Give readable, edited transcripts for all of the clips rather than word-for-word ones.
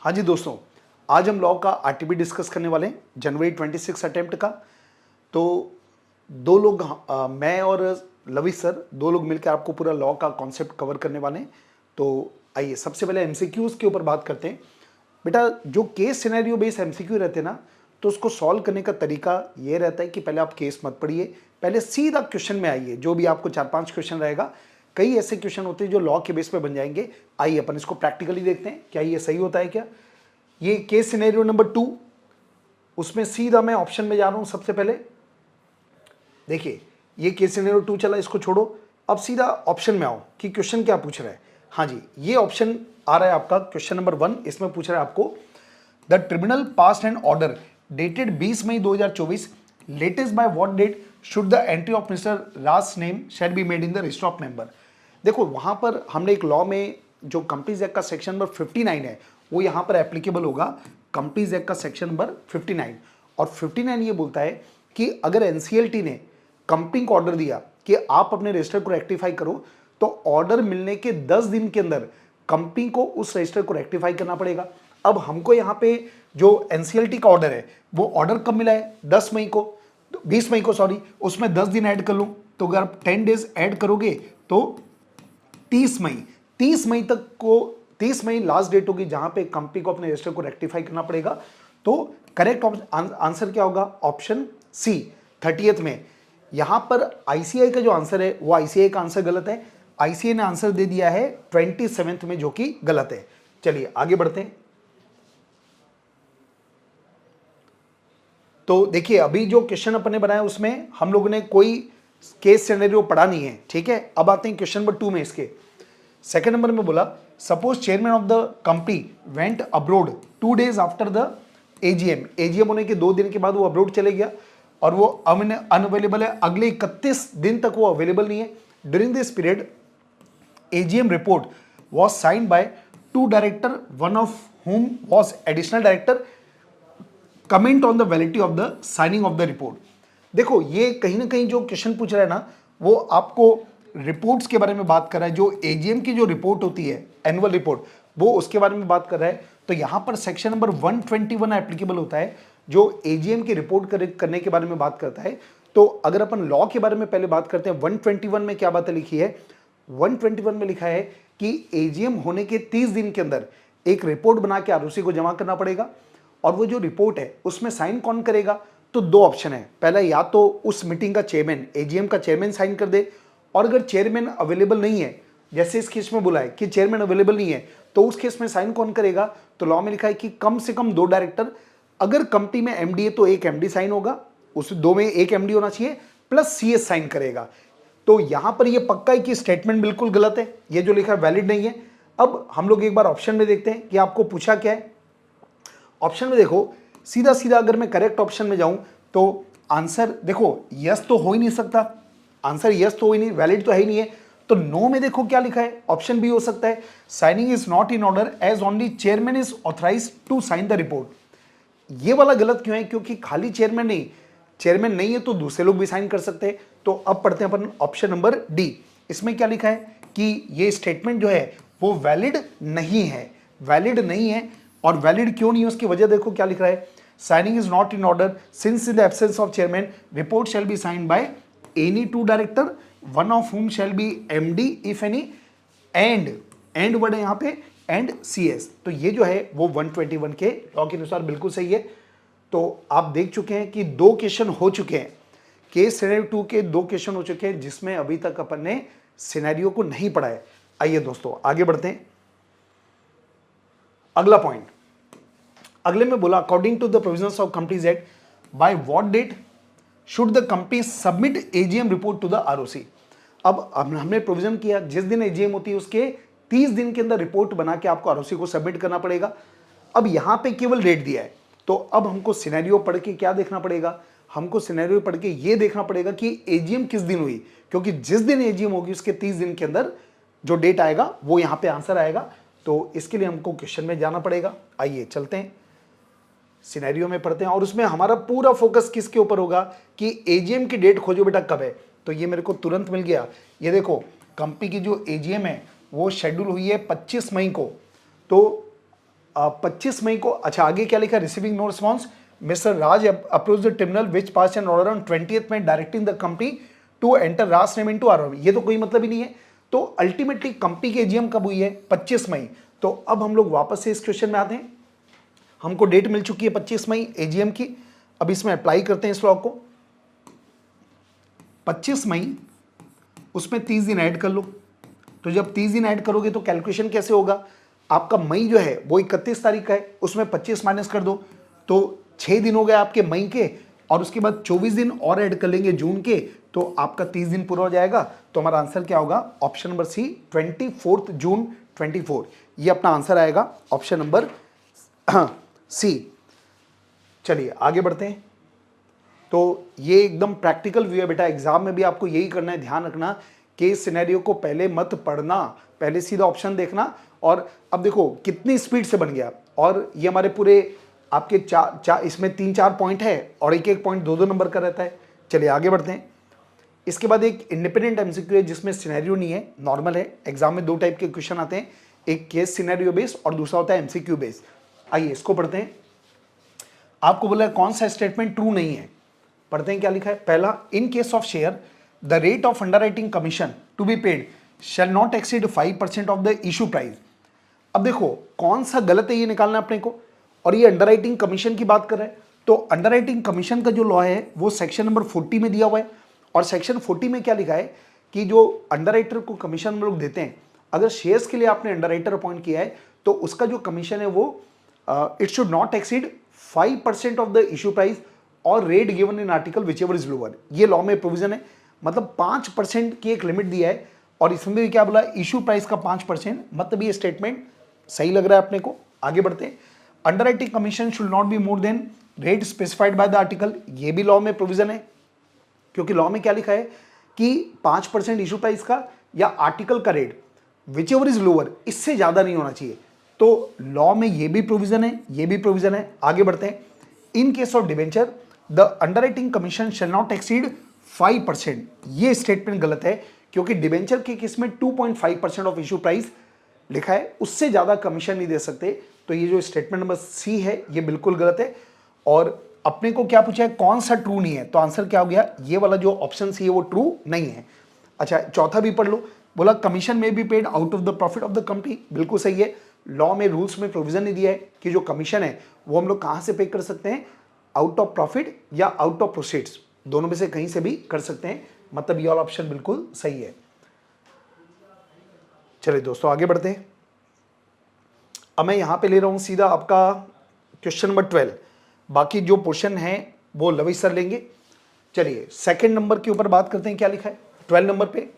हाँ जी दोस्तों, आज हम लॉ का आरटीबी डिस्कस करने वाले हैं, जनवरी 26 अटेम्प्ट का। तो दो लोग मैं और लविश सर, दो लोग मिलकर आपको पूरा लॉ का कॉन्सेप्ट कवर करने वाले हैं। तो आइए सबसे पहले एमसीक्यूज के ऊपर बात करते हैं। बेटा, जो केस सिनेरियो बेस्ड एमसीक्यू रहते हैं ना, तो उसको सॉल्व करने का तरीका ये रहता है कि पहले आप केस मत पढ़िए, पहले सीधा क्वेश्चन में आइए। जो भी आपको 4-5 क्वेश्चन रहेगा, कई ऐसे क्वेश्चन होते हैं जो लॉ के बेस पे बन जाएंगे। आइए अपन इसको प्रैक्टिकली देखते हैं, क्या ये सही होता है क्या। ये केस सिनेरियो नंबर 2, उसमें सीधा मैं ऑप्शन में जा रहा हूं। सबसे पहले देखिए, ये केस सिनेरियो 2 चला, इसको छोड़ो। अब सीधा ऑप्शन में आओ कि क्वेश्चन क्या पूछ रहा है। हाँ जी, ये ऑप्शन आ रहा है आपका क्वेश्चन नंबर 1। इसमें पूछ रहा है आपको, the tribunal passed an order dated 20 May 2024, latest by what date should the entry of Mister Raj name shall be made in the register of member. देखो, वहां पर हमने एक लॉ में जो कंपनीज एक्ट का सेक्शन नंबर 59 है, वो यहां पर एप्लीकेबल होगा। कंपनीज एक्ट का सेक्शन नंबर 59, और 59 ये बोलता है कि अगर एनसीएलटी ने कंपनी को ऑर्डर दिया कि आप अपने रजिस्टर को रेक्टिफाई करो, तो ऑर्डर मिलने के 10 दिन के अंदर कंपनी को उस रजिस्टर को रेक्टिफाई करना पड़ेगा। अब हमको यहाँ पे जो एनसीएलटी का ऑर्डर है, वो ऑर्डर कब मिला है? 10 मई को, 20 मई को सॉरी, उसमें 10 दिन ऐड कर लूं, तो अगर आप 10 डेज ऐड करोगे तो 30 मई, 30 मई तक को, 30 मई लास्ट डेट होगी जहां पे कंपनी को अपने रजिस्टर को रेक्टिफाई करना पड़ेगा। तो करेक्ट आंसर क्या होगा? ऑप्शन सी, 30th में। यहां पर आईसीआई का जो आंसर है, वो आईसीआई का आंसर गलत है। आईसीआई ने आंसर दे दिया है 27th में, जो कि गलत है। चलिए आगे बढ़ते हैं। तो देखिए, अभी जो क्वेश्चन अपन ने बनाया उसमें हम लोगों ने कोई केस सिनेरियो पढ़ा नहीं है, ठीक है। अब आते हैं क्वेश्चन नंबर 2 में। इसके सेकंड नंबर में बोला, suppose chairman of the company went abroad 2 days after the AGM. AGM होने के 2 दिन के बाद वो अब्रोड चले गया और वो अनअवेलेबल है, अगले 31 दिन तक वो अवेलेबल नहीं है। During this period AGM report was signed by 2 director, one of whom was additional director. Comment on the validity of the signing off the report. देखो, ये कहीं ना कहीं जो क्वेश्चन पूछ रहा है ना, वो आपको रिपोर्ट्स के बारे में बात कर रहा है। जो एजीएम की जो रिपोर्ट होती है, एनुअल रिपोर्ट, वो उसके बारे में बात कर रहा है। तो यहां पर सेक्शन नंबर 121 एप्लीकेबल होता है, जो एजीएम की रिपोर्ट करने के बारे में बात करता है। तो अगर अपन लॉ के बारे में पहले बात करते हैं, 121 में क्या बात लिखी है? 121 में लिखा है कि एजीएम होने के 30 दिन के अंदर एक रिपोर्ट बना के आरओसी को जमा करना पड़ेगा, और वो जो रिपोर्ट है उसमें साइन कौन करेगा? तो 2 ऑप्शन है। पहला, या तो उस मीटिंग का चेयरमैन, एजीएम का चेयरमैन साइन कर दे, और अगर चेयरमैन अवेलेबल नहीं है, जैसे इस केस में बोला है कि चेयरमैन अवेलेबल नहीं है, तो उस केस में साइन कौन करेगा? तो लॉ में लिखा है कि कम से कम 2 डायरेक्टर। अगर कंपनी में एमडी है तो एक एमडी साइन होगा, उस 2 में एक एमडी होना चाहिए, प्लस सीएस साइन करेगा। तो यहां पर यह पक्का है कि स्टेटमेंट बिल्कुल गलत है, ये जो लिखा है वैलिड नहीं है। अब हम लोग एक बार ऑप्शन में देखते हैं कि आपको पूछा क्या है। ऑप्शन में देखो, सीधा सीधा अगर मैं करेक्ट ऑप्शन में जाऊं तो आंसर देखो, यस तो हो ही नहीं सकता, आंसर यस तो हो ही नहीं, वैलिड तो है ही नहीं है। तो नो में देखो क्या लिखा है, ऑप्शन बी हो सकता है, signing is not in order as only chairman is authorised to sign the report. ये वाला गलत क्यों है? क्योंकि खाली चेयरमैन नहीं, चेयरमैन नहीं है तो दूसरे लोग भी साइन कर सकते हैं। तो अब पढ़ते हैं अपन ऑप्शन नंबर डी। इसमें क्या लिखा है कि ये स्टेटमेंट जो है वो वैलिड नहीं है, वैलिड नहीं है। और वैलिड क्यों नहीं है उसकी वजह देखो क्या लिख रहा है, signing is not in order since in the absence of chairman report shall be signed by any 2 director, one of whom shall be MD if any, and word है यहाँ पे, एंड सीएस। तो ये जो है वो 121 के लॉ के अनुसार बिल्कुल सही है। तो आप देख चुके हैं कि 2 क्वेश्चन हो चुके हैं, केस सिनेरियो 2 के 2 क्वेश्चन हो चुके हैं, जिसमें अभी तक अपन ने सिनेरियो को नहीं पढ़ा है। आइए दोस्तों आगे बढ़ते हैं। अगला पॉइंट, अगले में बोला, according to the provisions of companies act by what date should the company submit AGM report to the ROC. अब हमने प्रोविजन किया, जिस दिन एजीएम होती है उसके 30 दिन के अंदर रिपोर्ट बना के आपको आरओसी को सबमिट करना पड़ेगा। अब यहां पे केवल डेट दिया है, तो अब हमको सिनेरियो पढ़ के क्या देखना पड़ेगा? हमको सिनेरियो पढ़ के ये देखना पड़ेगा कि एजीएम किस दिन हुई, क्योंकि जिस दिन एजीएम होगी उसके 30 दिन के अंदर जो डेट आएगा वो यहां पे आंसर आएगा। तो इसके लिए हमको क्वेश्चन में जाना पड़ेगा। आइए चलते हैं, सिनेरियो में पढ़ते हैं, और उसमें हमारा पूरा फोकस किसके ऊपर होगा कि एजीएम की डेट खोजो बेटा कब है। तो ये मेरे को तुरंत मिल गया। ये देखो, कंपनी की जो एजीएम है वो शेड्यूल हुई है 25 मई को। तो 25 मई को, अच्छा आगे क्या लिखा, receiving no response, Mister Raj approach the tribunal which pass an order on 20th में directing the company to enter Raj name into ROB. ये तो कोई मतलब ही नहीं है। तो अल्टीमेटली कंपनी की एजीएम कब हुई है, 25 मई। तो अब हम लोग वापस से इस क्वेश्चन में आते हैं। हमको डेट मिल चुकी है 25 मई एजीएम की। अब इसमें अप्लाई करते हैं इस लॉ को। 25 मई, उसमें 30 दिन ऐड कर लो। तो जब 30 दिन ऐड करोगे तो कैलकुलेशन कैसे होगा, आपका मई जो है वो 31 तारीख का है, उसमें 25 माइनस कर दो तो 6 दिन हो गए आपके मई के, और उसके बाद 24 दिन और ऐड कर लेंगे जून के, तो आपका 30 दिन पूरा हो जाएगा। तो हमारा आंसर क्या होगा, ऑप्शन नंबर सी, 24 जून 24। ये अपना आंसर आएगा, ऑप्शन नंबर सी। चलिए आगे बढ़ते हैं। तो ये एकदम प्रैक्टिकल व्यू है बेटा, एग्जाम में भी आपको यही करना है, ध्यान रखना केस सिनेरियो को पहले मत पढ़ना, पहले सीधा ऑप्शन देखना। और अब देखो कितनी स्पीड से बन गया, और ये हमारे पूरे आपके इसमें 3-4 पॉइंट है और एक एक पॉइंट 2-2 नंबर का रहता है। चलिए आगे बढ़ते हैं। इसके बाद एक इंडिपेंडेंट एमसीक्यू है जिसमें सिनेरियो नहीं है, नॉर्मल है। एग्जाम में 2 टाइप के क्वेश्चन आते हैं, एक केस सिनेरियो बेस्ड और दूसरा होता है एमसीक्यू बेस्ड। आइए इसको पढ़ते हैं। आपको बोला है कौन सा स्टेटमेंट ट्रू नहीं है, पढ़ते हैं क्या लिखा है। पहला, in case of share the rate of underwriting commission to be paid shall not exceed 5% of the issue price. अब देखो कौन सा गलत है ये निकालना अपने को, और ये अंडरराइटिंग कमीशन की बात कर रहा है। तो अंडरराइटिंग कमीशन का जो लॉ है वो सेक्शन नंबर 40 में दिया हुआ है, और सेक्शन 40 में क्या लिखा है कि जो अंडरराइटर को कमीशन हम लोग देते हैं, अगर शेयर्स के लिए आपने अंडरराइटर अपॉइंट किया है तो उसका जो कमीशन है वो it should not exceed 5% of the issue price और rate given in article whichever is lower. ये लॉ में प्रोविजन है, मतलब 5% की एक लिमिट दिया है, और इसमें भी क्या बोला, इशू प्राइस का 5%। मतलब ये स्टेटमेंट सही लग रहा है अपने को। आगे बढ़ते हैं। Underwriting commission should not be more than rate specified by the article, ये भी लॉ में प्रोविजन है, क्योंकि लॉ में क्या लिखा है कि 5% इशू प्राइस का या आर्टिकल का rate which ever is lower, इससे ज्यादा नहीं होना चाहिए। तो लॉ में ये भी प्रोविजन है, ये भी प्रोविजन है। आगे बढ़ते हैं। इन case of debenture the underwriting commission shell not exceed 5%, ये स्टेटमेंट गलत है, क्योंकि डिवेंचर के केस में 2.5% ऑफ इशू प्राइस लिखा है, उससे ज्यादा कमीशन नहीं दे सकते। तो ये जो स्टेटमेंट नंबर सी है ये बिल्कुल गलत है। और अपने को क्या पूछा है, कौन सा ट्रू नहीं है, तो आंसर क्या हो गया, ये वाला जो ऑप्शन सी है वो ट्रू नहीं है। अच्छा चौथा भी पढ़ लो। बोला कमीशन में be paid out of the profit of the company, बिल्कुल सही है। लॉ में रूल्स में प्रोविजन नहीं दिया है कि जो कमीशन है वो हम लोग कहां से पे कर सकते हैं, आउट ऑफ प्रॉफिट या आउट ऑफ प्रोसीड्स, दोनों में से कहीं से भी कर सकते हैं। मतलब ये वाला ऑप्शन बिल्कुल सही है। चलिए दोस्तों आगे बढ़ते हैं। अब मैं यहां पे ले रहा हूं सीधा आपका क्वेश्चन नंबर 12, बाकी जो पोर्शन है वो लवी सर लेंगे। चलिए सेकंड नंबर के ऊपर बात करते हैं, क्या लिखा है 12 नंबर पे।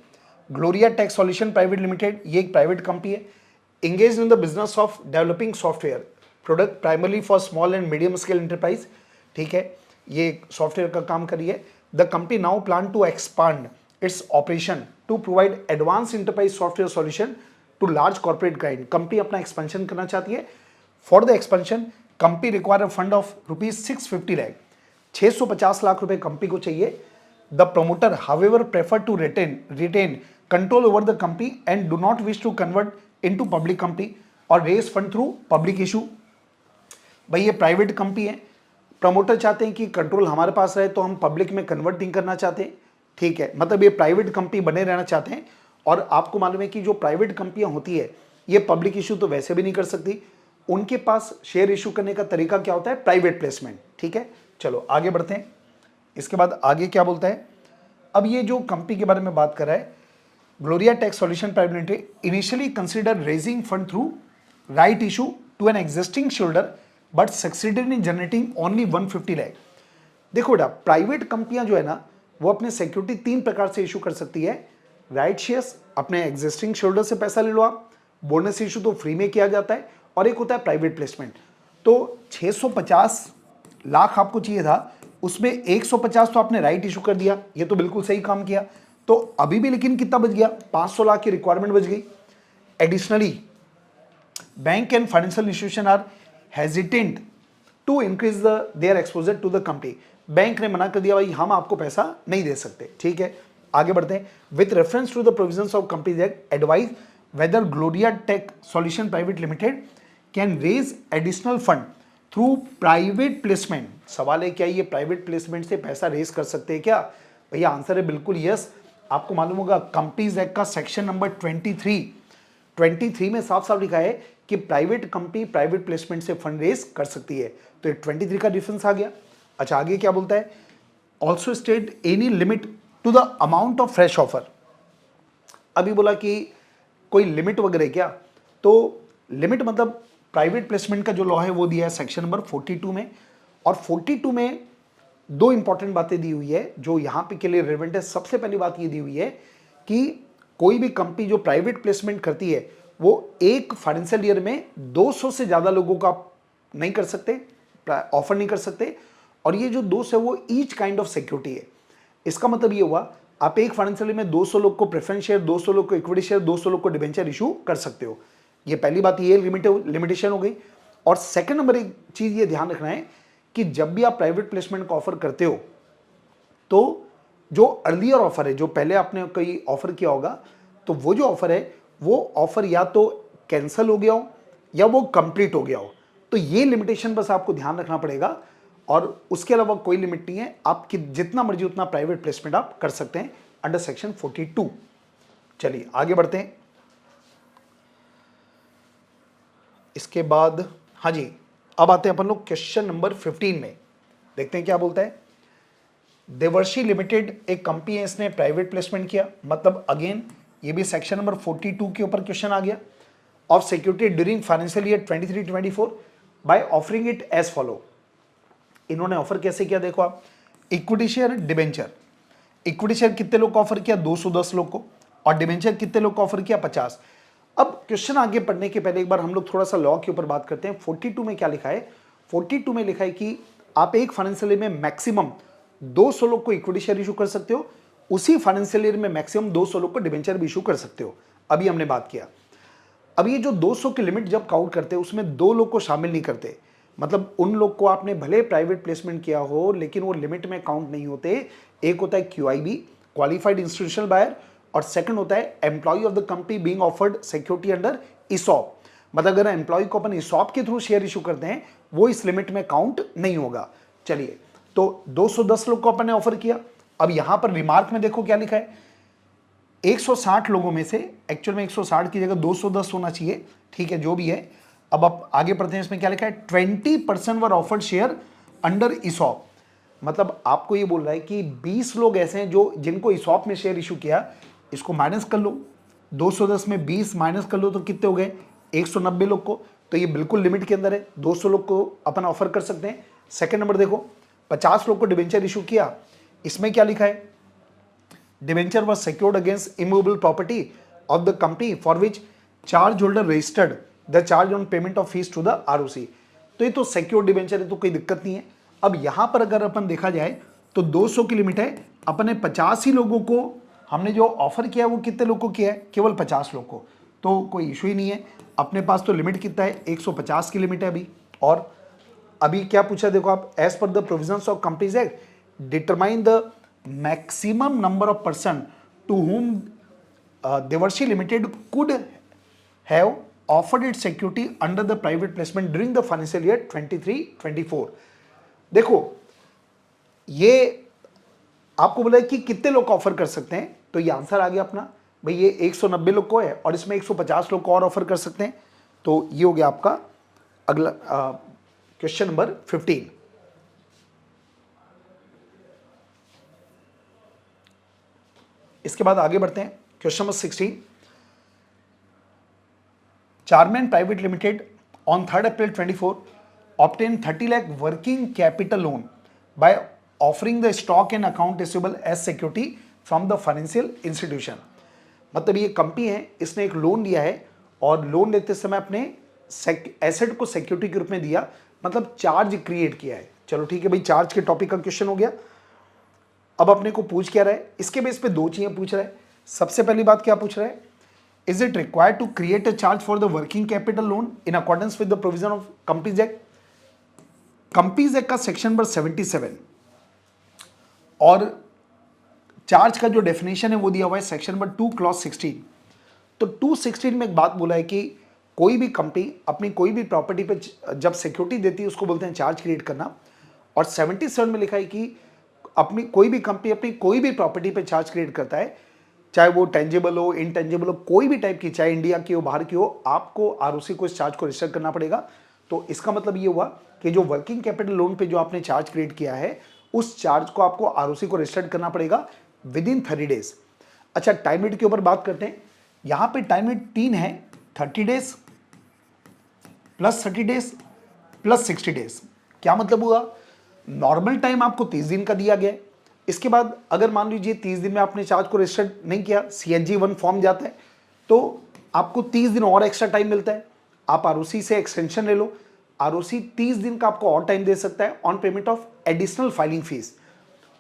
Gloria tech solution private limited, ये एक प्राइवेट कंपनी है, engaged in the business of developing software product primarily for small and medium scale enterprise। ठीक है, ये सॉफ्टवेयर का काम कर रही है। The company now plan to expand its operation to provide advance enterprise software solution to large corporate client. Company अपना expansion करना चाहती है। For the expansion company require a fund of ₹650 lakh, 650 lakh रुपए कंपनी को चाहिए। The promoter however prefer to retain control over the company and do not wish to convert into public company और raise fund through public issue. भाई ये private company है, promoter चाहते हैं कि कंट्रोल हमारे पास रहे, तो हम पब्लिक में कन्वर्ट नहीं करना चाहते। ठीक है, मतलब ये प्राइवेट कंपनी बने रहना चाहते हैं। और आपको मालूम है कि जो प्राइवेट कंपनियां होती है ये पब्लिक इशू तो वैसे भी नहीं कर सकती, उनके पास शेयर इशू करने का तरीका क्या होता है, प्राइवेट प्लेसमेंट। ठीक है, चलो आगे बढ़ते हैं। इसके बाद आगे क्या बोलता है, अब ये जो कंपनी के बारे में बात कर रहा है, Gloria Tech Solution Private Limited initially considered raising fund through right issue to an existing shareholder but succeeded in generating only 150 lakh। देखो बेटा, प्राइवेट कंपनियां जो है ना वो अपने सिक्योरिटी 3 प्रकार से इशू कर सकती है। राइट शेयर्स, अपने एग्जिस्टिंग शेयरहोल्डर से पैसा ले लो आप, बोनस इशू तो फ्री में किया जाता है, और एक होता है प्राइवेट प्लेसमेंट। तो 650 लाख आपको चाहिए था, उसमें 150 तो आपने राइट इशू कर दिया, ये तो बिल्कुल सही काम किया। तो अभी भी लेकिन कितना बच गया, 500 लाख की रिक्वायरमेंट बच गई। Additionally bank and financial institution are hesitant to increase their exposure to the company. Bank ने मना कर दिया, भाई हम आपको पैसा नहीं दे सकते। ठीक है, आगे बढ़ते हैं। With reference to the provisions of companies act advise whether Gloria tech solution private limited can raise additional fund through private placement. सवाल है क्या ये प्राइवेट प्लेसमेंट से पैसा रेज कर सकते हैं क्या? भैया आंसर है बिल्कुल यस। आपको मालूम होगा कंपनीज एक्ट का सेक्शन नंबर 23 में साफ साफ लिखा है कि प्राइवेट कंपनी प्राइवेट प्लेसमेंट से फंड रेज कर सकती है। तो 23 का डिफरेंस आ गया। अच्छा आगे क्या बोलता है? Also state any limit to the amount of fresh offer. अभी बोला कि कोई लिमिट वगैरह क्या? तो लिमिट मतलब प्राइवेट प्लेसमेंट का जो लॉ है वो दिया है सेक्शन नंबर 42 में, और 42 में दो इंपॉर्टेंट बातें दी हुई है जो यहाँ पे के लिए रिलेवेंट है। सबसे पहली बात ये दी हुई है कि कोई भी कंपनी जो प्राइवेट प्लेसमेंट करती है वो एक फाइनेंशियल ईयर में 200 से ज़्यादा लोगों का नहीं कर सकते, ऑफर नहीं कर सकते। और ये जो 200 है वो ईच काइंड ऑफ सिक्योरिटी है। इसका मतलब ये हुआ आप एक फाइनेंशियल ईयर में 200 लोग को प्रेफरेंस शेयर, 200 लोग को इक्विटी शेयर, 200 लोग को डिबेंचर इशू कर सकते हो। ये पहली बात, ये लिमिटेशन हो गई। और सेकंड नंबर एक चीज ये ध्यान रखना है कि जब भी आप प्राइवेट प्लेसमेंट का ऑफर करते हो तो जो अर्लियर ऑफर है, जो पहले आपने कोई ऑफर किया होगा, तो वो जो ऑफर है वो ऑफर या तो कैंसिल हो गया हो या वो कंप्लीट हो गया हो। तो ये लिमिटेशन बस आपको ध्यान रखना पड़ेगा, और उसके अलावा कोई लिमिट नहीं है। आप जितना मर्जी उतना प्राइवेट प्लेसमेंट आप कर सकते हैं अंडर सेक्शन 42। चलिए आगे बढ़ते हैं। इसके बाद हाँ जी, अब आते हैं अपन लोग क्वेश्चन नंबर 15 में। देखते हैं क्या बोलता है। देवर्षी लिमिटेड एक कंपनी है, इसने प्राइवेट प्लेसमेंट किया, मतलब अगेन ये भी सेक्शन नंबर 42 के ऊपर क्वेश्चन आ गया। Of security during financial year 23-24 by offering it as follow. इन्होंने ऑफर कैसे किया देखो आप। Equity share, debenture. Equity share कितने लोग को ऑफर किया? 210 लोग को। और डिबेंचर कितने लोग को ऑफर किया? 50। अब क्वेश्चन आगे पढ़ने के पहले एक बार हम लोग थोड़ा सा लॉ के ऊपर बात करते हैं। 42 में क्या लिखा है? 42 में लिखा है कि आप एक फाइनेंशियल ईयर में मैक्सिमम 200 लोग को इक्विटी शेयर इशू कर सकते हो, उसी फाइनेंशियल ईयर में मैक्सिमम 200 लोग को डिबेंचर भी इशू कर सकते हो। अभी हमने बात किया। अब ये जो 200 की लिमिट जब काउंट करते हैं उसमें 2 लोग को शामिल नहीं करते, मतलब उन लोग को आपने भले प्राइवेट प्लेसमेंट किया हो लेकिन वो लिमिट में काउंट नहीं होते। एक होता है QIB, क्वालिफाइड इंस्टीट्यूशनल बायर, और सेकंड होता है employ of the company being offered security under ESOP। मतलब अगर एम्प्लॉय को अपन ESOP के थ्रू शेयर इशू करते हैं वो इस लिमिट में काउंट नहीं होगा। चलिए, तो 210 लोग को अपन ने ऑफर किया। अब यहां पर रिमार्क में देखो क्या लिखा है। 160 लोगों में से, एक्चुअल में 160 की जगह 210 होना चाहिए, ठीक है, जो भी है। अब आप आगे पढ़ते हैं, इसमें क्या लिखा है? 20% वर ऑफर्ड शेयर अंडर ESOP। मतलब आपको ये बोल रहा है कि 20 लोग ऐसे हैं जो जिनको ESOP में शेयर इशू किया। इसको माइनस कर लो, 210 में 20 माइनस कर लो तो कितने हो गए? 190 लोग को। तो ये बिल्कुल लिमिट के अंदर है, 200 लोग को अपन ऑफर कर सकते हैं। सेकंड नंबर देखो, 50 लोग को डिबेंचर इशू किया। इसमें क्या लिखा है? Debenture was secured against immovable property of the company for which charge holder registered the charge on payment of fees to the ROC। तो ये तो सिक्योर्ड डिबेंचर है, तो कोई दिक्कत नहीं है। अब यहां पर अगर अपन देखा जाए तो 200 की लिमिट है, अपने 50 ही लोगों को हमने जो ऑफर किया वो कितने लोग को किया है? केवल 50 लोग को। तो कोई इशू ही नहीं है। अपने पास तो लिमिट कितना है? 150 की लिमिट है अभी। और अभी क्या पूछा देखो आप, as per the provisions of companies act determine the maximum number of person to whom Devarshi Limited could have offered its security under the private placement during the financial year 23-24। देखो ये आपको बोला कि कितने लोग ऑफर कर सकते हैं, तो ये आंसर आ गया अपना भाई, ये 190 लोग को है और इसमें 150 लोग को और ऑफर कर सकते हैं। तो ये हो गया आपका अगला क्वेश्चन नंबर 15। इसके बाद आगे बढ़ते हैं question number 16। Charman private limited on 3 April 24 obtain 30 lakh working capital loan by offering the stock and account receivable as security from the financial institution. मतलब ये कंपनी है, इसने एक लोन लिया है और लोन लेते समय अपने एसेट को सिक्योरिटी के रूप में दिया, मतलब चार्ज क्रिएट किया है। चलो ठीक है भाई, चार्ज के टॉपिक का क्वेश्चन हो गया। अब अपने को पूछ क्या रहा है? इसके बेस पे दो चीजें पूछ रहा है। सबसे पहली बात क्या पूछ रहा है? Is it required to create a charge for the working capital loan in accordance with the provision of companies act. Companies act का सेक्शन नंबर 77 और चार्ज का जो डेफिनेशन है वो दिया हुआ है सेक्शन नंबर 2 क्लॉज 16। तो 216 में एक बात बोला है कि कोई भी कंपनी अपनी कोई भी प्रॉपर्टी पे जब सिक्योरिटी देती है उसको बोलते हैं चार्ज क्रिएट करना। और 77 में लिखा है कि अपनी कोई भी कंपनी अपनी कोई भी प्रॉपर्टी पे चार्ज क्रिएट करता है, चाहे वो टेंजिबल हो, इनटेंजिबल हो, कोई भी टाइप की, चाहे इंडिया की हो, बाहर की हो, आपको आरओसी को इस चार्ज को रजिस्टर करना पड़ेगा। तो इसका मतलब ये हुआ कि जो वर्किंग कैपिटल लोन पे जो आपने चार्ज क्रिएट किया है उस चार्ज को आपको आरओसी को रजिस्टर करना पड़ेगा विद इन 30 डेज। अच्छा, टाइम लिमिट के ऊपर बात करते हैं। यहां पे टाइम लिमिट 3 है, 30 days plus 30 days plus 60 days. क्या मतलब हुआ? नॉर्मल टाइम आपको 30 दिन का दिया गया है। इसके बाद अगर मान लीजिए 30 दिन में आपने चार्ज को रजिस्टर नहीं किया, CNG1 फॉर्म जाता है, तो आपको 30 दिन और एक्स्ट्रा टाइम मिलता है। आप आरओसी से एक्सटेंशन ले लो, आरओसी 30 दिन का आपको और टाइम दे सकता है on payment of additional filing fees.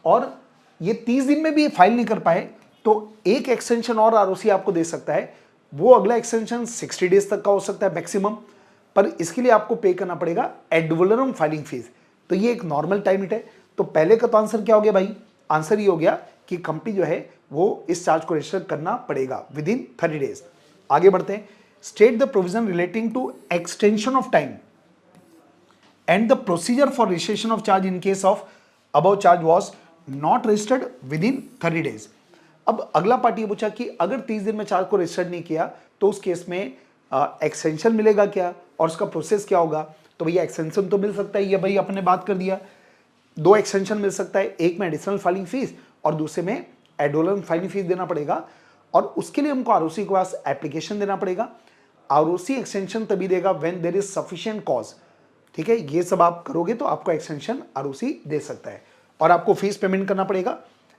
और ये 30 दिन में भी फाइल नहीं कर पाए तो एक एक्सटेंशन और आरओसी आपको दे सकता है। वो अगला एक्सटेंशन 60 डेज तक का हो सकता है मैक्सिमम, पर इसके लिए आपको पे करना पड़ेगा एड वलोरम फाइलिंग फीस। तो ये एक नॉर्मल टाइम लिमिट है। तो पहले का तो आंसर क्या हो गया भाई? आंसर ये हो गया कि कंपनी जो है वो इस चार्ज को रजिस्टर करना पड़ेगा विद इन 30 डेज। आगे बढ़ते हैं। State the provision relating to extension of time and the procedure for registration of charge in case of above charge was not registered within 30 days। अब अगला पार्ट ये पूछा कि अगर 30 दिन में चार्ज को रजिस्टर नहीं किया तो उस केस में एक्सटेंशन मिलेगा क्या और उसका प्रोसेस क्या होगा? तो भैया एक्सटेंशन तो मिल सकता है, ये भाई अपने बात कर दिया। 2 एक्सटेंशन मिल सकता है, एक में एडिशनल फाइलिंग फीस और दूसरे में एडोलम फाइलिंग फीस देना पड़ेगा। और उसके लिए हमको आरओसी के पास एप्लीकेशन देना पड़ेगा। आरओसी एक्सटेंशन तभी देगा when there is sufficient cause. ठीक है, ये सब आप करोगे तो आपको एक्सटेंशन आरओसी दे सकता है। और आपको फीस पेमेंट करना पड़ेगा,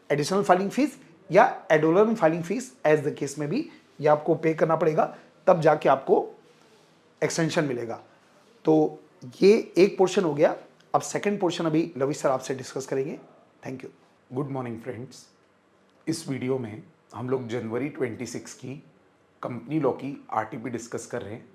एडिशनल फाइलिंग फीस या ad valorem filing fees as the case में भी, ये आपको पे करना पड़ेगा, तब जाके आपको एक्सटेंशन मिलेगा। तो ये एक पोर्शन हो गया। अब सेकंड पोर्शन अभी लवी सर आपसे डिस्कस करेंगे। Thank you. Good morning friends. इस वीडियो में हम लोग जनवरी 26 की कंपनी लॉ की आरटीपी डिस्कस कर रहे हैं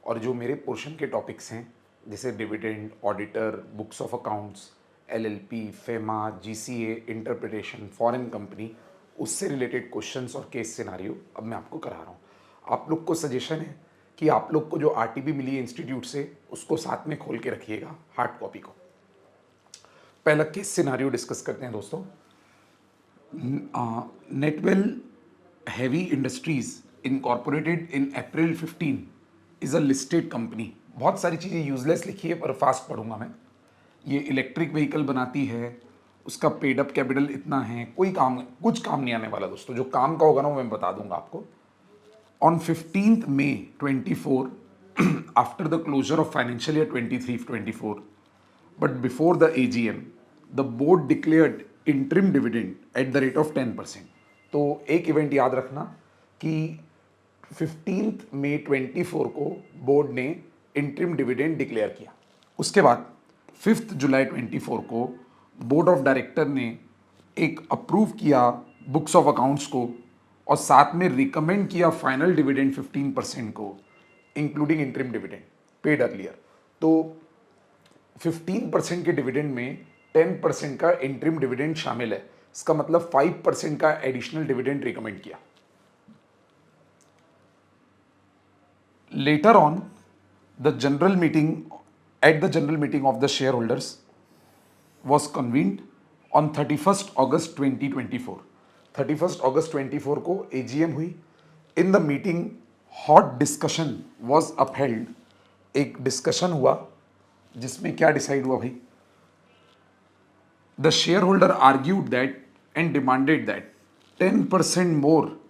और जो मेरे पोर्शन के टॉपिक्स हैं जैसे dividend, auditor, books of accounts, LLP, FEMA, GCA, interpretation, foreign company, उससे रिलेटेड क्वेश्चंस और केस सिनारियो अब मैं आपको करा रहा हूँ। आप लोग को सजेशन है कि आप लोग को जो आरटीपी मिली है इंस्टीट्यूट से उसको साथ में खोल के रखिएगा, हार्ड कॉपी को। पहला केस सिनारियो डिस्कस करते हैं दोस्तों। Netwell heavy industries incorporated in April 15 is a listed company. बहुत सारी चीज़ें यूजलेस लिखी है पर फास्ट पढ़ूंगा मैं। ये इलेक्ट्रिक व्हीकल बनाती है, उसका पेड अप कैपिटल इतना है, कुछ काम नहीं आने वाला दोस्तों। जो काम का होगा ना वो मैं बता दूंगा आपको। On 15th May 24, after the closure of financial year 23-24, but before the AGM, the board declared interim dividend at the rate of 10%. तो एक इवेंट याद रखना कि 15th May 24 को बोर्ड ने इंटरिम डिविडेंड डिक्लेयर किया। उसके बाद 5th July 24 को बोर्ड ऑफ डायरेक्टर ने एक अप्रूव किया बुक्स ऑफ अकाउंट्स को और साथ में रिकमेंड किया फाइनल डिविडेंड 15% को including interim dividend paid earlier. तो 15% के डिविडेंड में 10% का इंटरिम डिविडेंड शामिल है। इसका मतलब 5% का एडिशनल डिविडेंड रिकमेंड किया। Letter on the general meeting at the general meeting of the shareholders was convened on 31st August 2024। 31st August 24 को AGM हुई। In the meeting hot discussion was upheld. एक discussion हुआ जिसमें क्या decide हुआ भाई? The share holder argued that and demanded that 10% more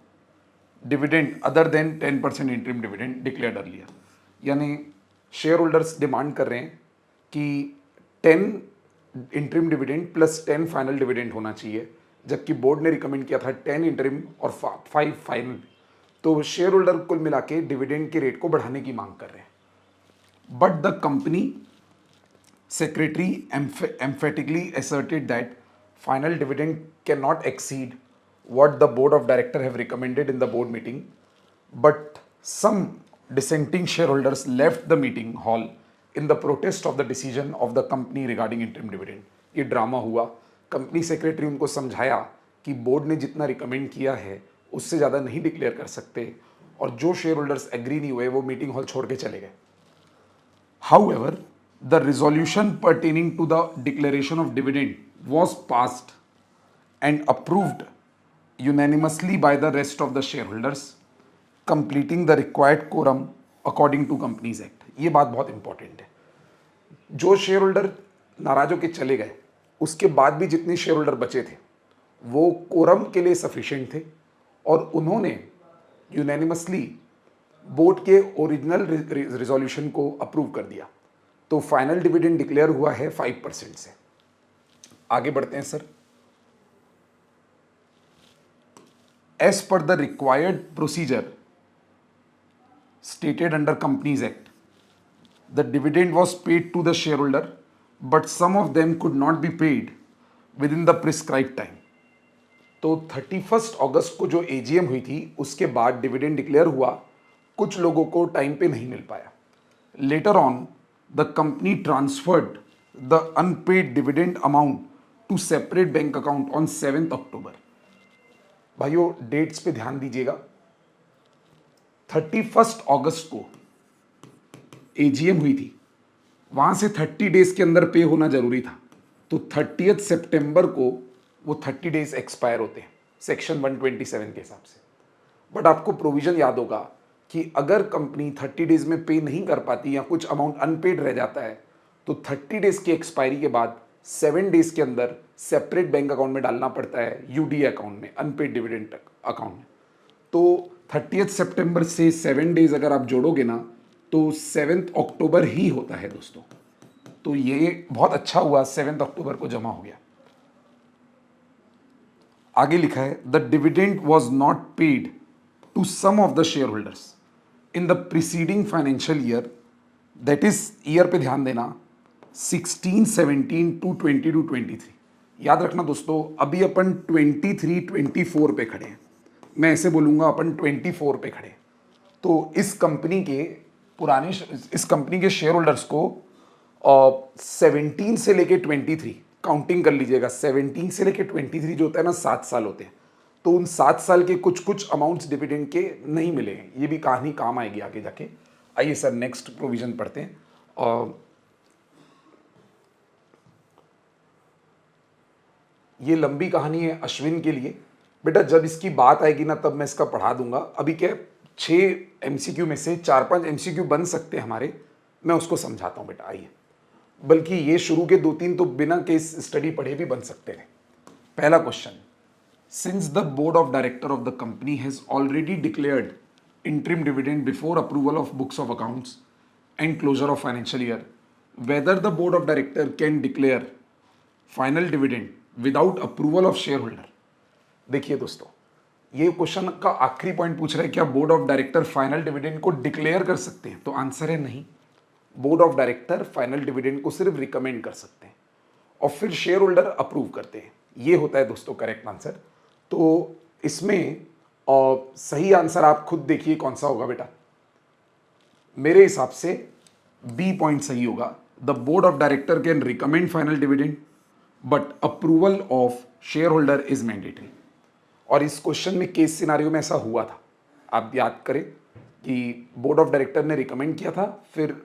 dividend other than 10% interim dividend declared earlier. यानी share holders demand कर रहे हैं कि 10 interim dividend plus 10 final dividend होना चाहिए, जबकि बोर्ड ने रिकमेंड किया था 10 इंटरिम और 5 फाइनल। तो शेयर होल्डर कुल मिला के डिविडेंड के रेट को बढ़ाने की मांग कर रहे हैं। But the company secretary emphatically asserted that final dividend cannot exceed what the board of director have recommended in the board meeting, but some dissenting shareholders left the meeting hall in the protest of the decision of the company regarding interim dividend। ये drama हुआ। Company secretary उनको समझाया कि board ने जितना recommend किया है उससे ज़्यादा नहीं डिक्लेयर कर सकते और जो शेयर होल्डर्स एग्री नहीं हुए वो मीटिंग हॉल छोड़ के चले गए. However, the resolution pertaining to the declaration of dividend was passed and approved unanimously by the rest of the shareholders, completing the required quorum according to Companies Act. ये बात बहुत इंपॉर्टेंट है. जो share holder नाराज होकर चले गए उसके बाद भी जितने शेयर होल्डर बचे थे वो कोरम के लिए सफिशिएंट थे और उन्होंने यूनानिमसली बोर्ड के ओरिजिनल रिजोल्यूशन को अप्रूव कर दिया. तो फाइनल डिविडेंड डिक्लेयर हुआ है 5% से. आगे बढ़ते हैं sir. As per the required procedure stated under companies act, the dividend was paid to the share holder but some of them could not be paid with in the prescribe time. तो 31 अगस्त को जो AGM हुई थी उसके बाद dividend declare हुआ, कुछ लोगों को टाइम पे नहीं मिल पाया. Later on the company transferred the unpaid dividend amount to separate bank account on 7 October. भाइयों डेट्स पे ध्यान दीजिएगा. 31 अगस्त को एजीएम हुई थी, वहां से 30 डेज के अंदर पे होना जरूरी था. तो 30 सितंबर को वो 30 डेज एक्सपायर होते हैं सेक्शन 127 के हिसाब से. बट आपको प्रोविजन याद होगा कि अगर कंपनी 30 डेज में पे नहीं कर पाती या कुछ अमाउंट अनपेड रह जाता है तो 30 डेज की एक्सपायरी के बाद 7 डेज के अंदर सेपरेट बैंक अकाउंट में डालना पड़ता है, यूडी अकाउंट में, अनपेड डिविडेंड अकाउंट में. तो 30 सितंबर से 7 डेज अगर आप जोड़ोगे ना तो 7 अक्टूबर ही होता है दोस्तों. तो ये बहुत अच्छा हुआ 7 अक्टूबर को जमा हो गया. आगे लिखा है the dividend was not paid to some of the share holders in the preceding financial year, that is year पे ध्यान देना 16, 17 टू 22, 23. याद रखना दोस्तों अभी अपन 23, 24 पे खड़े हैं. मैं ऐसे बोलूँगा अपन 24 पे खड़े. तो इस कंपनी के शेयर होल्डर्स को 17 से लेके 23 काउंटिंग कर लीजिएगा. 17 से लेके 23 जो होता है ना 7 साल होते हैं. तो उन 7 साल के कुछ अमाउंट्स डिविडेंड के नहीं मिले हैं. ये भी कहानी काम आएगी आगे जाके. आइए सर नेक्स्ट प्रोविजन पढ़ते हैं. ये लंबी कहानी है अश्विन के लिए. बेटा जब इसकी बात आएगी ना तब मैं इसका पढ़ा दूंगा. अभी क्या 6 एमसीक्यू में से 4-5 एमसीक्यू बन सकते हैं हमारे, मैं उसको समझाता हूँ बेटा. आइए, बल्कि ये शुरू के 2-3 तो बिना केस स्टडी पढ़े भी बन सकते हैं. पहला question, since the board of director of the company has already declared interim dividend before approval of books of accounts and closure of financial year, whether the board of director can declare final dividend without approval of shareholder. देखिए दोस्तों, ये question का आखिरी point पूछ रहा है क्या board of director final dividend को डिक्लेयर कर सकते हैं. तो आंसर है नहीं. Board of director final dividend को सिर्फ रिकमेंड कर सकते हैं और फिर शेयर होल्डर अप्रूव करते हैं. ये होता है दोस्तों करेक्ट आंसर. तो इसमें सही आंसर आप खुद देखिए कौन सा होगा बेटा. मेरे हिसाब से बी पॉइंट सही होगा. The board of director can recommend final dividend but approval of share holder is mandatory. और इस क्वेश्चन में केस सिनारियो में ऐसा हुआ था. आप याद करें कि बोर्ड ऑफ डायरेक्टर ने रिकमेंड किया था, फिर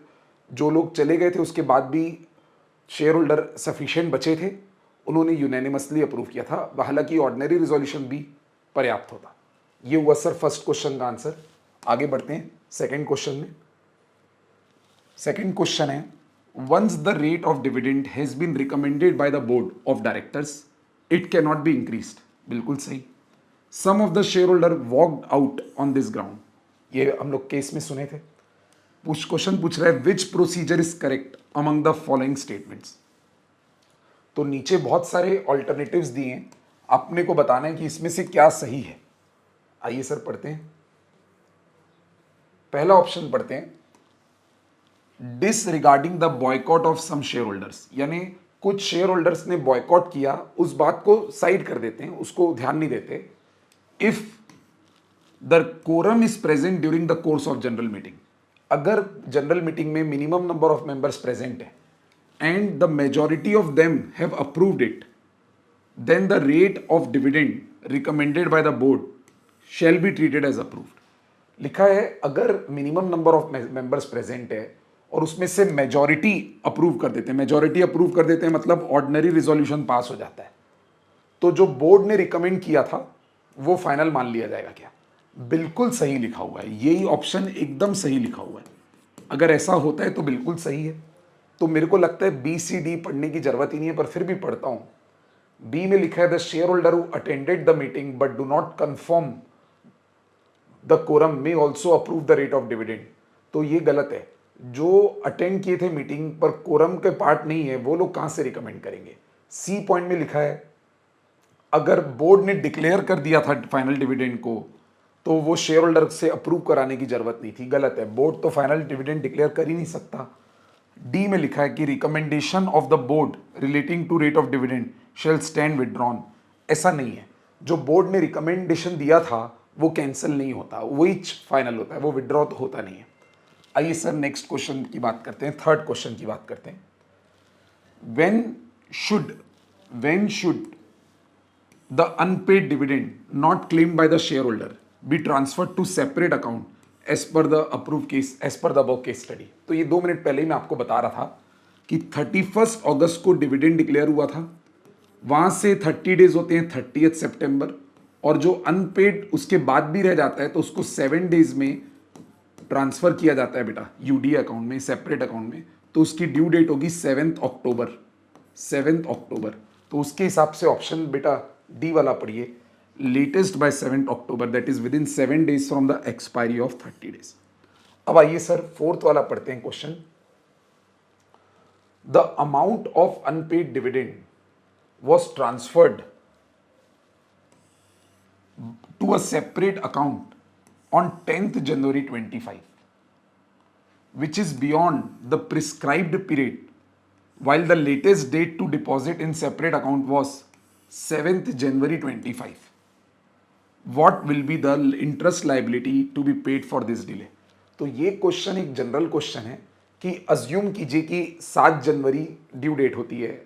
जो लोग चले गए थे उसके बाद भी शेयर होल्डर सफिशिएंट बचे थे, उन्होंने यूनानिमसली अप्रूव किया था. हालांकि ऑर्डिनरी रिजोल्यूशन भी पर्याप्त होता. ये हुआ सर फर्स्ट क्वेश्चन का आंसर. आगे बढ़ते हैं सेकंड क्वेश्चन में. सेकंड क्वेश्चन है once the rate of dividend has been recommended by the board of directors it can not be increased. बिल्कुल सही. Some of the share holder walked out on this ground. ये हम लोग case में सुने थे. Question पूछ रहा है which procedure is correct among the following statements. तो नीचे बहुत सारे ऑल्टरनेटिव्स दिए हैं, अपने को बताना है कि इसमें से क्या सही है. आइए सर पढ़ते हैं. पहला ऑप्शन पढ़ते हैं, disregarding the boycott of some share holders. यानी कुछ शेयर होल्डर्स ने बॉयकॉट किया, उस बात को साइड कर देते हैं, उसको ध्यान नहीं देते. If the quorum is present during the course of general meeting. अगर जनरल मीटिंग में minimum number of members present है and the majority of them have approved it, then the rate of dividend recommended by the board shall be treated as approved. लिखा है अगर minimum number of members present है और उसमें से majority approve कर देते हैं, मेजॉरिटी अप्रूव कर देते हैं मतलब ऑर्डिनरी रिजोल्यूशन पास हो जाता है, तो जो बोर्ड ने रिकमेंड किया था वो फाइनल मान लिया जाएगा क्या? बिल्कुल सही लिखा हुआ है, यही ऑप्शन एकदम सही लिखा हुआ है। अगर ऐसा होता है तो बिल्कुल सही है। तो मेरे को लगता है बी सी डी पढ़ने की जरूरत ही नहीं है, पर फिर भी पढ़ता हूं। बी में लिखा है the share holder who attended the meeting but do not confirm the quorum may also approve the rate of dividend. तो ये गलत है। जो अटेंड किए थे मीटिंग पर कोरम के पार्ट नहीं है वो लोग कहां से रिकमेंड करेंगे? सी पॉइंट में लिखा है अगर बोर्ड ने डिक्लेयर कर दिया था फाइनल डिविडेंड को तो वो शेयर होल्डर से अप्रूव कराने की जरूरत नहीं थी। गलत है, बोर्ड तो फाइनल डिविडेंड डिक्लेयर कर ही नहीं सकता। डी में लिखा है कि recommendation of the board relating to rate of dividend shall stand withdrawn. ऐसा नहीं है, जो बोर्ड ने रिकमेंडेशन दिया था वो कैंसिल नहीं होता, वही फाइनल होता है, वो विड्रॉ तो होता नहीं है। आइए सर नेक्स्ट क्वेश्चन की बात करते हैं, थर्ड क्वेश्चन की बात करते हैं। when should the unpaid dividend not claimed by the shareholder be transferred to separate account as per the approved case, as per the above case study? तो ये 2 मिनट पहले ही मैं आपको बता रहा था कि 31 अगस्त को डिविडेंड डिक्लेयर हुआ था, वहां से 30 डेज होते हैं 30 सितंबर, और जो अनपेड उसके बाद भी रह जाता है तो उसको 7 डेज में ट्रांसफर किया जाता है बेटा यूडी अकाउंट में, सेपरेट अकाउंट में। तो उसकी ड्यू डेट होगी 7 अक्टूबर, 7 अक्टूबर। तो उसके हिसाब से ऑप्शन बेटा डी वाला पढ़िए, latest by 7 October, that is with in 7 days from the expiry of 30 days. अब आइए सर फोर्थ वाला पढ़ते हैं question. The amount of unpaired dividend was transferred to a separate account on 10th January 25, which is beyond the prescribed period, while the latest date to deposit in separate account was 7th January 25. What will be the interest liability to be paid for this delay? तो ये question एक general question है कि assume कीजिए कि 7 जनवरी due date होती है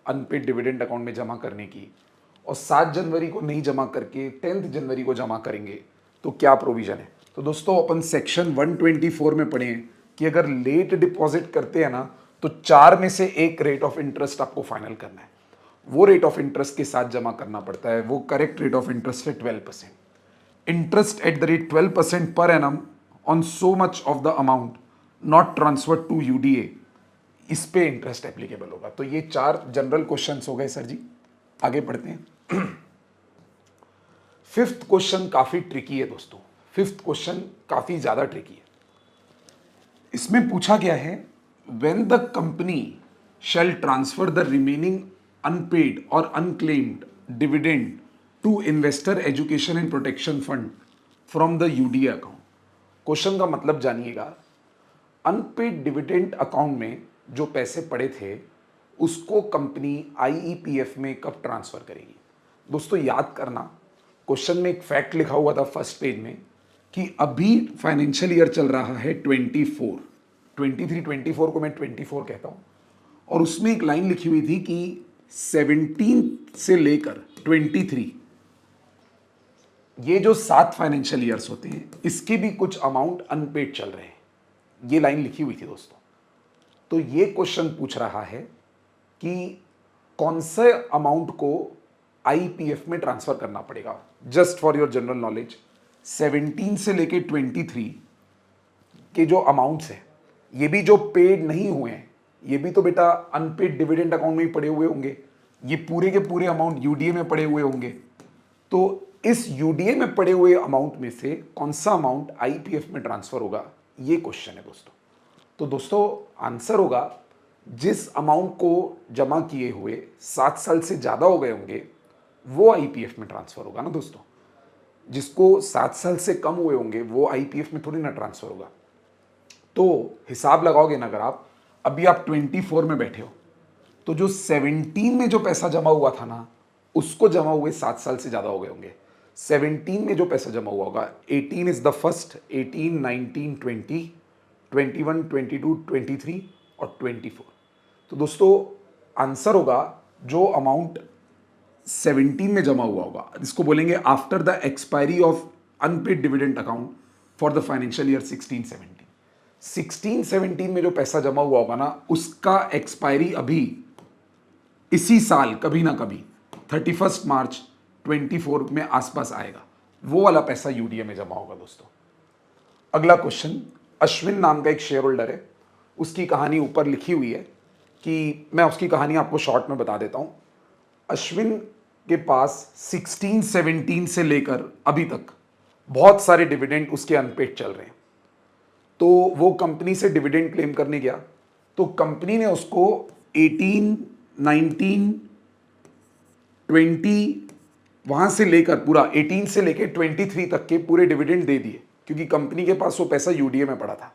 unpaid dividend account में जमा करने की, और 7 जनवरी को नहीं जमा करके 10 जनवरी को जमा करेंगे, तो क्या प्रोविजन है? तो दोस्तों अपन सेक्शन 124 में पढ़े हैं कि अगर लेट डिपॉजिट करते हैं ना तो 4 में से एक रेट ऑफ इंटरेस्ट आपको फाइनल करना है, वो रेट ऑफ इंटरेस्ट के साथ जमा करना पड़ता है। वो करेक्ट रेट ऑफ इंटरेस्ट है 12%। Interest at the rate 12% per annum on so much of the amount not transfer to UDA, इस पे इंटरेस्ट एप्लीकेबल होगा। तो ये 4 जनरल क्वेश्चंस हो गए सर जी। आगे बढ़ते हैं। फिफ्थ क्वेश्चन काफी ट्रिकी है दोस्तों, फिफ्थ क्वेश्चन काफी ज्यादा ट्रिकी है। इसमें पूछा गया है when the company shall transfer the remaining unpaid और unclaimed dividend to investor education and protection fund from the UDA account. Question का मतलब जानिएगा, अनपेड डिविडेंड अकाउंट में जो पैसे पड़े थे उसको कंपनी आईईपीएफ में कब ट्रांसफर करेगी? दोस्तों याद करना, क्वेश्चन में एक फैक्ट लिखा हुआ था फर्स्ट पेज में कि अभी फाइनेंशियल ईयर चल रहा है 24, 23, 24 को मैं 24 कहता हूं, और उसमें एक लाइन लिखी हुई थी कि 17 से लेकर 23, ये जो 7 फाइनेंशियल ईयर्स होते हैं इसके भी कुछ अमाउंट अनपेड चल रहे हैं, ये लाइन लिखी हुई थी दोस्तों। तो ये क्वेश्चन पूछ रहा है कि कौन से अमाउंट को आईपीएफ में ट्रांसफर करना पड़ेगा। Just for your general knowledge, 17 से लेके 23 के जो अमाउंट्स हैं, ये भी जो पेड नहीं हुए हैं, ये भी तो बेटा अनपेड डिविडेंड अकाउंट में ही पड़े हुए होंगे, ये पूरे के पूरे अमाउंट यूडीए में पड़े हुए होंगे। तो इस यूडीए में पड़े हुए अमाउंट में से कौन सा अमाउंट आईपीएफ में ट्रांसफर होगा, ये क्वेश्चन है दोस्तों। तो दोस्तों आंसर होगा जिस अमाउंट को जमा किए हुए 7 साल से ज़्यादा हो गए होंगे वो आईपीएफ में ट्रांसफ़र होगा ना दोस्तों। जिसको 7 साल से कम हुए होंगे वो आईपीएफ में थोड़ी ना ट्रांसफ़र होगा। तो हिसाब लगाओगे ना, अगर आप अभी आप 24 में बैठे हो तो जो 17 में जो पैसा जमा हुआ था ना उसको जमा हुए 7 साल से ज़्यादा हो गए होंगे। 17 में जो पैसा जमा हुआ होगा, 18 इज़ द फर्स्ट, 18, 19, 20, 21, 22, 23 और 24। तो दोस्तों आंसर होगा जो अमाउंट 17 में जमा हुआ होगा, इसको बोलेंगे after the expiry of unpaired dividend account, for the financial year 16-17 में जो पैसा जमा हुआ होगा ना, उसका एक्सपायरी अभी इसी साल कभी ना कभी 31 मार्च 24 में आसपास आएगा, वो वाला पैसा यूडीए में जमा होगा दोस्तों। अगला क्वेश्चन, अश्विन नाम का एक शेयर होल्डर है, उसकी कहानी ऊपर लिखी हुई है कि मैं उसकी कहानी आपको शॉर्ट में बता देता हूं। अश्विन के पास 16-17 से लेकर अभी तक बहुत सारे डिविडेंड उसके अनपेड चल रहे हैं। तो वो कंपनी से डिविडेंड क्लेम करने गया, तो कंपनी ने उसको 18, 19, 20 वहां से लेकर पूरा 18 से लेकर 23 तक के पूरे डिविडेंड दे दिए, क्योंकि कंपनी के पास वो पैसा यूडीए में पड़ा था।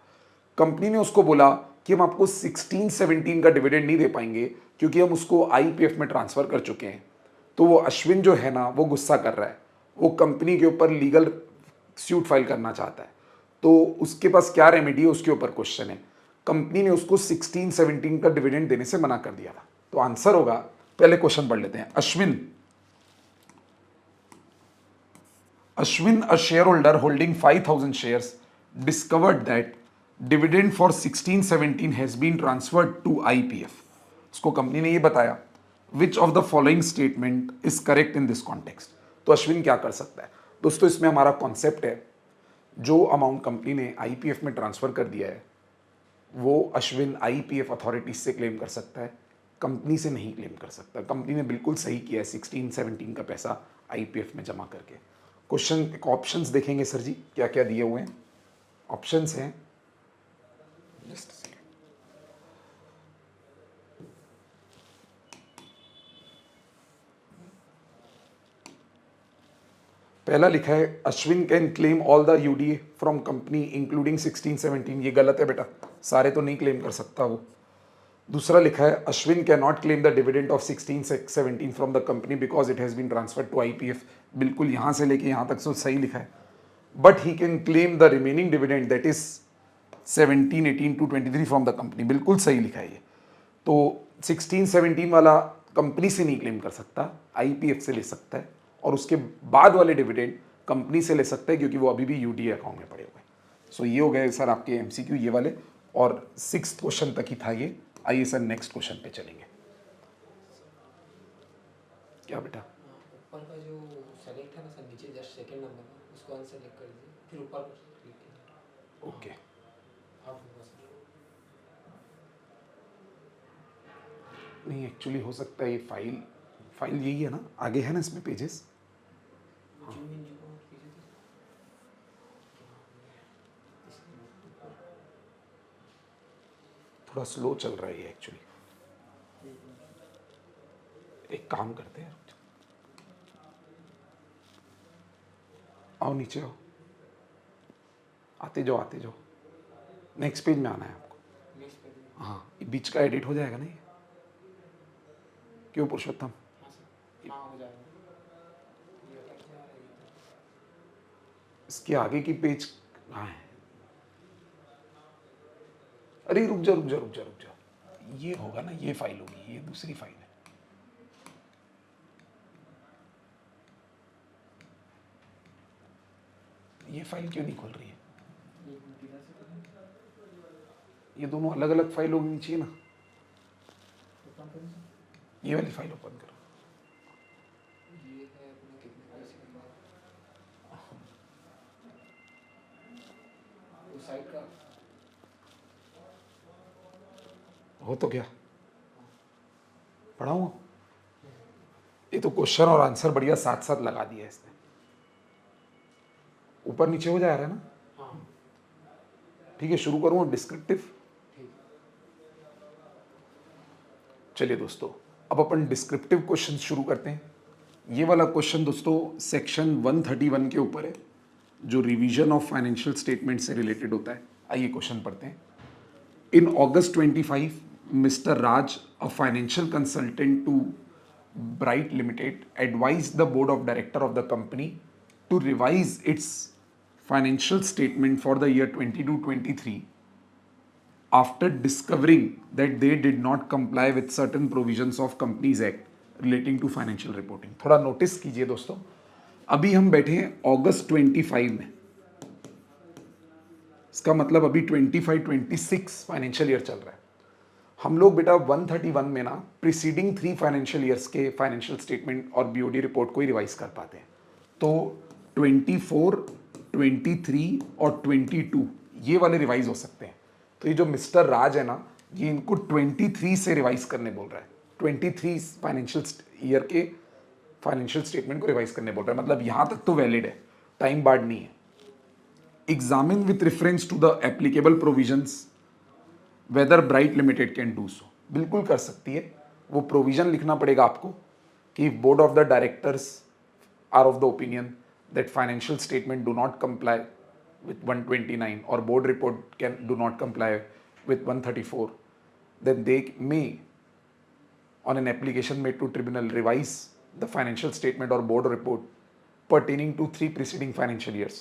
कंपनी ने उसको बोला कि हम आपको 16-17 का डिविडेंड नहीं दे पाएंगे क्योंकि हम उसको आईपीएफ में ट्रांसफर कर चुके हैं। तो वो अश्विन जो है ना, वो गुस्सा कर रहा है, वो कंपनी के ऊपर लीगल सूट फाइल करना चाहता है। तो उसके पास क्या रेमेडी है, उसके ऊपर क्वेश्चन है। कंपनी ने उसको 16-17 का डिविडेंड देने से मना कर दिया था। तो आंसर होगा, पहले क्वेश्चन पढ़ लेते हैं। Ashwin, a shareholder holding 5,000 shares, discovered that dividend for 16-17 has been transferred to IPF. उसको कंपनी ने ये बताया, which of the following statement is correct in this context? तो अश्विन क्या कर सकता है दोस्तों? इसमें हमारा कॉन्सेप्ट है, जो अमाउंट कंपनी ने आईपीएफ में ट्रांसफर कर दिया है वो अश्विन आईपीएफ अथॉरिटीज से क्लेम कर सकता है, कंपनी से नहीं क्लेम कर सकता। कंपनी ने बिल्कुल सही किया है 16-17 का पैसा आईपीएफ में जमा करके। क्वेश्चन ऑप्शंस देखेंगे सर जी क्या क्या दिए हुए हैं। ऑप्शंस हैं, पहला लिखा है Ashwin can claim all the UDA from company including 16-17। ये गलत है बेटा, सारे तो नहीं क्लेम कर सकता वो। दूसरा लिखा है Ashwin can not claim the dividend of 16-17 from the company because it has been transferred to IPF. बिल्कुल यहाँ से लेके यहाँ तक तो सही लिखा है। But he can claim the remaining dividend that is 17, 18 to 23 from the company. बिल्कुल सही लिखा है ये। तो 16-17 वाला कंपनी से नहीं क्लेम कर सकता, आईपीएफ से ले सकता है, और उसके बाद वाले डिविडेंड कंपनी से ले सकता है क्योंकि वो अभी भी यूडीए अकाउंट में पड़े हुए हैं। सो ये हो गए सर आपके एमसीक्यू ये वाले, और 6th क्वेश्चन तक ही था ये। आइए सर नेक्स्ट क्वेश्चन पे चलेंगे। क्या बेटा? ऊपर का जो सेलेक्ट है ना सर, नीचे जस्ट सेकंड नंबर का, उसको अनसेलेक्ट कर दीजिए, फिर ऊपर क्लिक कीजिए। ओके, आप होगा सर। नहीं एक्चुअली हो सकता है ये फाइल यही है ना, आगे है ना इसमें pages. Zoom in zoom out कीजिए तो। थोड़ा स्लो चल रहा है ये एक्चुअली। एक काम करते हैं, आओ नीचे आओ, आते जाओ, नेक्स्ट पेज में आना है आपको। नेक्स्ट पे दीजिए। हाँ, ये बीच का एडिट हो जाएगा ना ये, क्यों पुरुषोत्तम? हाँ सर, हाँ हो जाएगा। ये अटक जा रहा है ये तो। इसके आगे की पेज कहाँ है? अरे रुक जा, ये होगा ना, ये फाइल होगी, ये दूसरी फाइल है। ये फाइल क्यों नहीं खुल रही है? ये इधर से करें। ये दोनों अलग अलग फाइल होनी चाहिए ना। ओपन करें सर। ये वाली फाइल ओपन करो। ये है अपने कितने पैसे का, उस साइड का। हो तो क्या पढ़ाऊँ? ये तो क्वेश्चन और आंसर बढ़िया साथ साथ लगा दिया है इसने। ऊपर नीचे हो जा रहा है ना। हाँ ठीक है, शुरू करूँ डिस्क्रिप्टिव। ठीक। चलिए दोस्तों, अब अपन डिस्क्रिप्टिव क्वेश्चन शुरू करते हैं। ये वाला क्वेश्चन दोस्तों सेक्शन 131 के ऊपर है, जो रिवीजन ऑफ फाइनेंशियल स्टेटमेंट से रिलेटेड होता है। आइए क्वेश्चन पढ़ते हैं। इन August 25, Mr. Raj, a financial consultant to Bright Limited, advised the board of director of the company to revise its financial statement for the year 22-23 after discovering that they did not comply with certain provisions of Companies Act relating to financial reporting। थोड़ा notice कीजिए दोस्तों, अभी हम बैठे हैं August 25 में, इसका मतलब अभी 25-26 फाइनेंशियल ईयर चल रहा है। हम लोग बेटा 131 में ना प्रीसीडिंग 3 फाइनेंशियल ईयर्स के फाइनेंशियल स्टेटमेंट और बीओडी रिपोर्ट को ही रिवाइज कर पाते हैं। तो 24, 23 और 22 ये वाले रिवाइज हो सकते हैं। तो ये जो मिस्टर राज है ना, ये इनको 23 से रिवाइज करने बोल रहा है। 23 फाइनेंशियल ईयर के फाइनेंशियल स्टेटमेंट को रिवाइज करने बोल रहा है, मतलब यहाँ तक तो वैलिड है, टाइम बार्ड नहीं है। Examine with reference to the applicable provisions whether Bright limited can do so, बिल्कुल कर सकती है। वो प्रोविजन लिखना पड़ेगा आपको कि board of the directors are of the opinion that financial statement do not comply with 129 or board report can do not comply with 134, then they may on an application made to tribunal revise the financial statement or board report pertaining to 3 preceding financial years।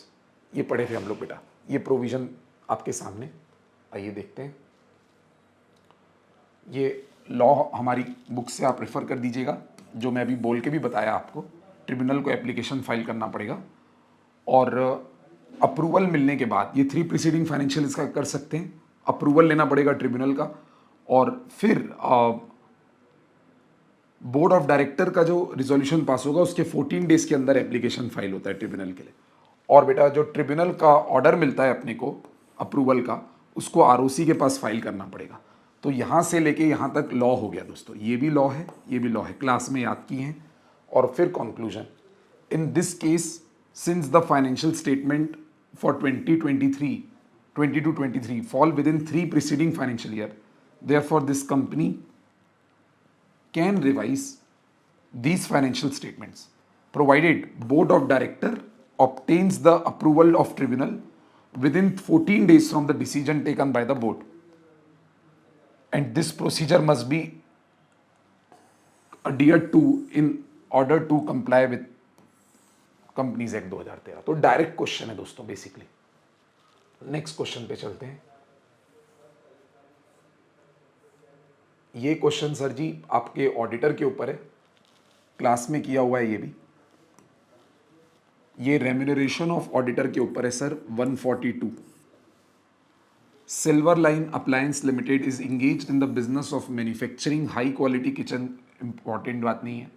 ये पढ़े थे हम लोग बेटा, ये provision आपके सामने, आइए देखते हैं। ये लॉ हमारी बुक से आप रेफर कर दीजिएगा, जो मैं अभी बोल के भी बताया आपको। ट्रिब्यूनल को एप्लीकेशन फाइल करना पड़ेगा और अप्रूवल मिलने के बाद ये 3 प्रीसीडिंग फाइनेंशियल इसका कर सकते हैं। अप्रूवल लेना पड़ेगा ट्रिब्यूनल का और फिर बोर्ड ऑफ डायरेक्टर का जो रिजोल्यूशन पास होगा उसके 14 डेज के अंदर एप्लीकेशन फाइल होता है ट्रिब्यूनल के लिए। और बेटा जो ट्रिब्यूनल का ऑर्डर मिलता है अपने को अप्रूवल का, उसको आरओसी के पास फाइल करना पड़ेगा। तो यहाँ से लेके यहाँ तक लॉ हो गया दोस्तों, ये भी लॉ है, ये भी लॉ है, क्लास में याद किए हैं। और फिर conclusion, in this case since the financial statement for 2022-23 fall within 3 preceding financial year, therefore this company can revise these financial statements provided board of director obtains the approval of tribunal within 14 days from the decision taken by the board, and this procedure must be adhered to in order to comply with companies act 2013। तो direct question है दोस्तों basically. Next question पे चलते हैं। ये question sir जी आपके auditor के ऊपर है, क्लास में किया हुआ है ये भी। ये रेम्यूनरेशन ऑफ ऑडिटर के ऊपर है sir. 142, silver line appliance limited is engaged in the business of manufacturing high quality kitchen. Important बात नहीं है,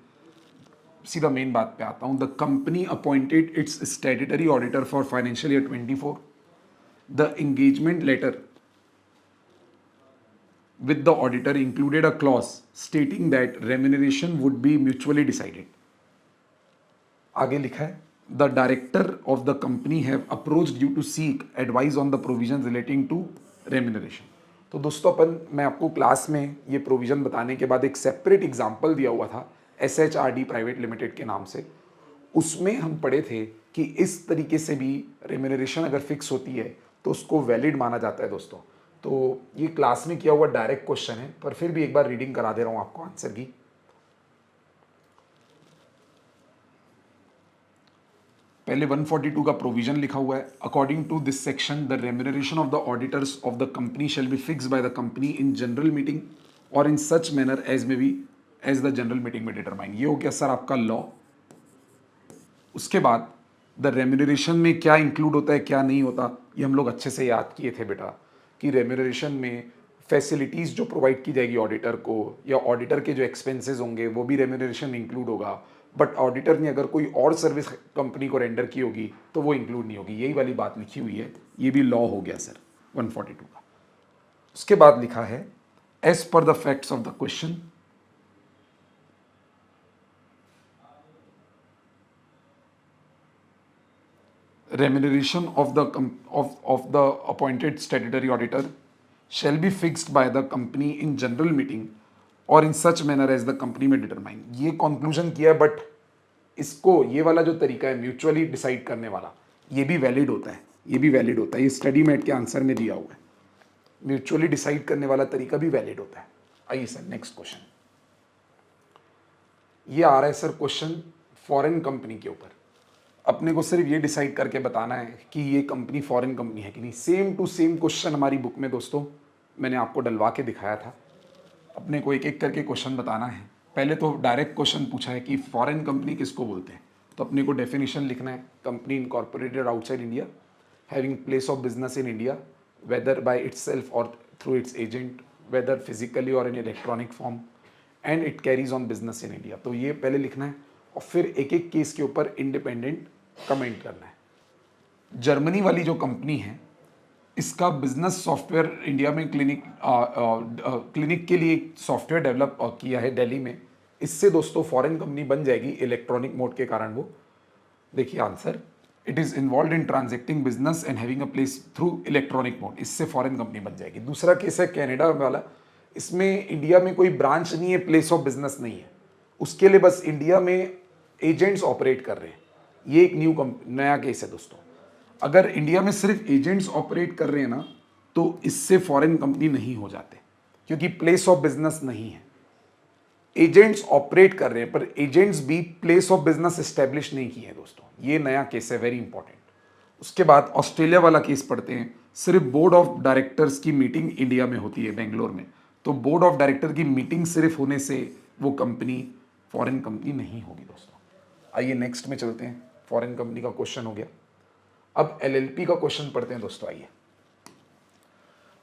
सीधा मेन बात पे आता हूं। The company appointed its statutory auditor for financial year 24। The engagement letter with the auditor included a clause stating that remuneration would be mutually decided. आगे लिखा है the director of the company have approached you to seek advice on the provision relating to remuneration. तो दोस्तों अपन, मैं आपको class में ये provision बताने के बाद एक सेपरेट एग्जाम्पल दिया हुआ था SHRD प्राइवेट लिमिटेड के नाम से। उसमें हम पढ़े थे कि इस तरीके से भी रेम्यूनरेशन अगर फिक्स होती है तो उसको वैलिड माना जाता है दोस्तों। तो ये क्लास में किया हुआ डायरेक्ट क्वेश्चन है, पर फिर भी एक बार रीडिंग करा दे रहा हूं आपको आंसर की। पहले 142 का प्रोविजन लिखा हुआ है। According to this section the remuneration of the auditors of the company shall be fixed by the company in general meeting और in such manner as may be as the general meeting may determine. ये हो गया sir आपका law. उसके बाद the remuneration में क्या include होता है क्या नहीं होता, ये हम लोग अच्छे से याद किए थे बेटा, कि रेम्यूनरेशन में फैसिलिटीज़ जो प्रोवाइड की जाएगी ऑडिटर को या ऑडिटर के जो एक्सपेंसेस होंगे वो भी रेम्यूनरेशन इंक्लूड होगा। बट ऑडिटर ने अगर कोई और सर्विस कंपनी को रेंडर की होगी तो वो इंक्लूड नहीं होगी। यही वाली बात लिखी हुई है, ये भी लॉ हो गया सर 142 का। उसके बाद लिखा है as per the facts of the question remuneration of the appointed statutory auditor shall be fixed by the company in general meeting or in such manner as the company may determine। ये conclusion किया है, but इसको ये वाला जो तरीका है mutually decide करने वाला, ये भी वैलिड होता है, ये भी वैलिड होता है। ये स्टडी मेट के आंसर में दिया हुआ है, म्यूचुअली डिसाइड करने वाला तरीका भी वैलिड होता है। आइए सर नेक्स्ट क्वेश्चन, ये आ रहा है सर क्वेश्चन फॉरेन कंपनी के ऊपर। अपने को सिर्फ ये डिसाइड करके बताना है कि ये कंपनी फॉरेन कंपनी है कि नहीं। सेम टू सेम क्वेश्चन हमारी बुक में दोस्तों मैंने आपको डलवा के दिखाया था। अपने को एक एक करके क्वेश्चन बताना है। पहले तो डायरेक्ट क्वेश्चन पूछा है कि फॉरेन कंपनी किसको बोलते हैं, तो अपने को डेफिनेशन लिखना है। Company incorporated outside India having place of business in India, whether by itself or through its agent, whether physically or in electronic form, and it carries on business in India. तो ये पहले लिखना है और फिर एक एक केस के ऊपर इंडिपेंडेंट कमेंट करना है। जर्मनी वाली जो कंपनी है इसका बिजनेस सॉफ्टवेयर इंडिया में क्लिनिक के लिए सॉफ्टवेयर डेवलप किया है दिल्ली में। इससे दोस्तों फॉरेन कंपनी बन जाएगी इलेक्ट्रॉनिक मोड के कारण। वो देखिए answer, it is involve in transacting business and having a place through electronic mode, इससे फॉरेन कंपनी बन जाएगी। दूसरा केस है कनाडा वाला, इसमें इंडिया में कोई ब्रांच नहीं है, प्लेस ऑफ बिजनेस नहीं है, उसके लिए बस इंडिया में एजेंट्स ऑपरेट कर रहे हैं। ये एक नया केस है दोस्तों। अगर इंडिया में सिर्फ एजेंट्स ऑपरेट कर रहे हैं ना तो इससे फॉरेन कंपनी नहीं हो जाते, क्योंकि प्लेस ऑफ बिजनेस नहीं है। एजेंट्स ऑपरेट कर रहे हैं पर एजेंट्स भी प्लेस ऑफ बिजनेस एस्टेब्लिश नहीं किए हैं दोस्तों। ये नया केस है, वेरी इंपॉर्टेंट। उसके बाद ऑस्ट्रेलिया वाला केस पढ़ते हैं। सिर्फ बोर्ड ऑफ डायरेक्टर्स की मीटिंग इंडिया में होती है, बेंगलोर में, तो बोर्ड ऑफ डायरेक्टर की मीटिंग सिर्फ होने से वो कंपनी फॉरेन कंपनी नहीं होगी दोस्तों। आइए नेक्स्ट में चलते हैं। फॉरेन कंपनी का क्वेश्चन हो गया। अब एलएलपी का क्वेश्चन पढ़ते हैं दोस्तों। आइए,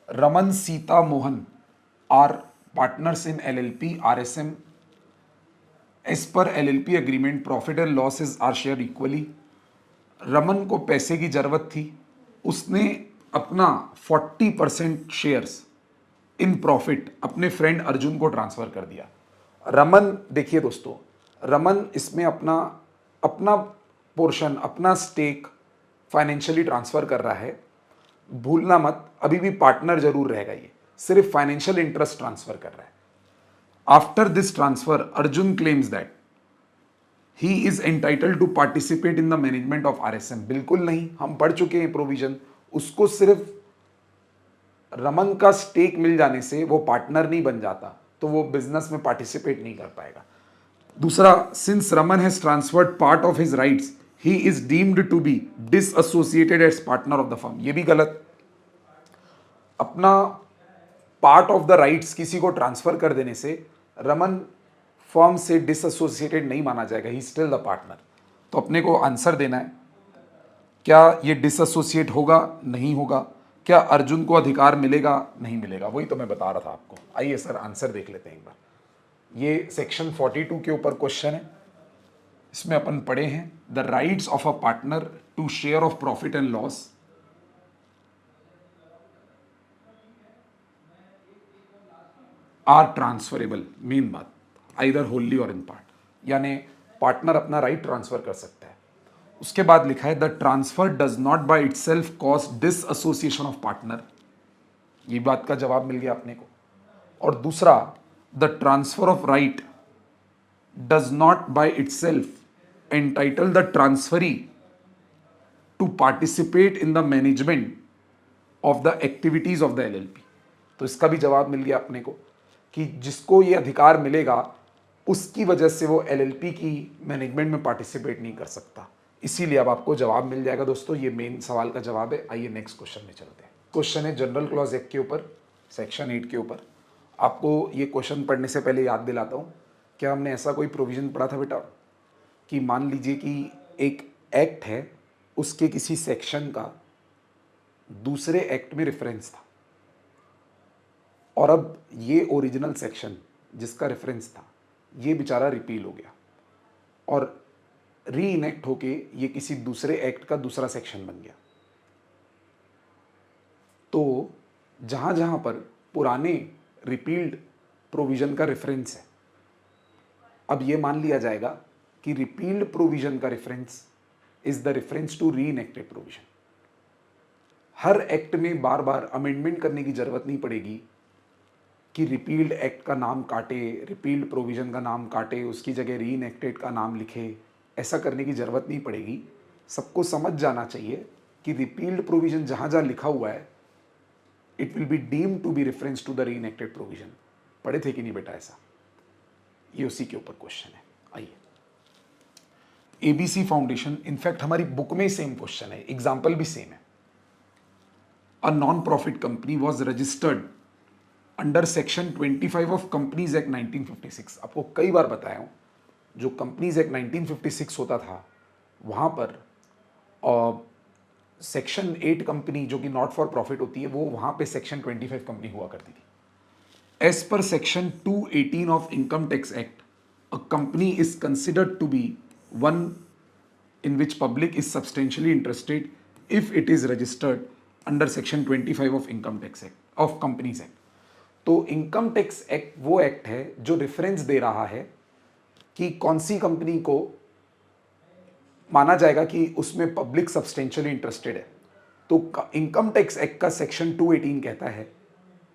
Raman Sita Mohan are partners in LLP RSM. As per LLP agreement profit and losses are share equally. Raman को पैसे की जरूरत थी, उसने अपना 40% शेयर्स इन प्रॉफिट अपने फ्रेंड अर्जुन को ट्रांसफर कर दिया। रमन, देखिए दोस्तों, रमन इसमें अपना पोर्शन, अपना स्टेक फाइनेंशियली ट्रांसफर कर रहा है। भूलना मत, अभी भी पार्टनर जरूर रहेगा, ये सिर्फ फाइनेंशियल इंटरेस्ट ट्रांसफर कर रहा है। After this transfer Arjun claims that he is entitled to participate in the management of RSM. बिल्कुल नहीं, हम पढ़ चुके हैं प्रोविजन। उसको सिर्फ रमन का स्टेक मिल जाने से वो पार्टनर नहीं बन जाता, तो वो बिजनेस में पार्टिसिपेट नहीं कर पाएगा। दूसरा, since Raman has transferred part of his rights he is deemed to be disassociated as partner of the firm. ये भी गलत। अपना पार्ट ऑफ द राइट्स किसी को ट्रांसफर कर देने से रमन फर्म से डिसएसोसिएटेड नहीं माना जाएगा, ही स्टिल द पार्टनर। तो अपने को आंसर देना है, क्या ये डिसएसोसिएट होगा, नहीं होगा, क्या अर्जुन को अधिकार मिलेगा, नहीं मिलेगा, वही तो मैं बता रहा था आपको। आइए सर आंसर देख लेते हैं एक बार। ये सेक्शन 42 के ऊपर क्वेश्चन है। इसमें अपन पढ़े हैं, the rights of a partner to share of profit and loss are transferable. Main बात, either wholly or in part, यानी पार्टनर अपना राइट ट्रांसफर कर सकता है। उसके बाद लिखा है, the transfer does not by itself cause disassociation of partner. ये बात का जवाब मिल गया अपने को। और दूसरा, the transfer of right does not by itself entitle the transferee to participate in the management of the activities of the LLP. तो इसका भी जवाब मिल गया अपने को कि जिसको ये अधिकार मिलेगा उसकी वजह से वो एलएलपी की मैनेजमेंट में पार्टिसिपेट नहीं कर सकता। इसीलिए अब आपको जवाब मिल जाएगा दोस्तों। ये मेन सवाल का जवाब है। आइए नेक्स्ट क्वेश्चन में चलते हैं। क्वेश्चन है जनरल क्लॉज एक्ट के ऊपर, सेक्शन 8 के ऊपर। आपको ये क्वेश्चन पढ़ने से पहले याद दिलाता हूँ, क्या हमने ऐसा कोई प्रोविजन पढ़ा था बेटा कि मान लीजिए कि एक एक्ट है, उसके किसी सेक्शन का दूसरे एक्ट में रेफरेंस था, और अब ये ओरिजिनल सेक्शन जिसका रेफरेंस था ये बेचारा रिपील हो गया और री इनेक्ट होके ये किसी दूसरे एक्ट का दूसरा सेक्शन बन गया। तो जहां जहां पर पुराने रिपील्ड प्रोविजन का रेफरेंस है, अब ये मान लिया जाएगा कि रिपील्ड प्रोविजन का reference is the reference to re enacted provision. हर एक्ट में बार बार अमेंडमेंट करने की जरूरत नहीं पड़ेगी कि रिपील्ड एक्ट का नाम काटे, रिपील्ड प्रोविजन का नाम काटे, उसकी जगह री इनेक्टेड का नाम लिखे। ऐसा करने की जरूरत नहीं पड़ेगी। सबको समझ जाना चाहिए कि रिपील्ड प्रोविजन जहां जहां लिखा हुआ है it will be deemed to be reference to the re enacted provision. पढ़े थे कि नहीं बेटा ऐसा? ये उसी के ऊपर क्वेश्चन है। आइए, एबीसी फाउंडेशन, इनफैक्ट हमारी बुक में सेम क्वेश्चन है, एग्जाम्पल भी सेम है। A non profit company was registered under section 25 of companies act 1956। आपको कई बार बताया हूं, जो कंपनीज एक्ट 1956 होता था वहां पर सेक्शन 8 कंपनी जो कि नॉट फॉर प्रॉफिट होती है वो वहां पे सेक्शन 25 कंपनी हुआ करती थी. As per section 218 of Income Tax Act, a company is considered to be one in which public is substantially interested if it is registered under section 25 of Income Tax Act of Companies Act. तो income tax act वो act है जो reference दे रहा है कि कौन सी company को माना जाएगा कि उसमें पब्लिक सब्सटेंशियली इंटरेस्टेड है. तो इनकम टैक्स एक्ट का सेक्शन 218 कहता है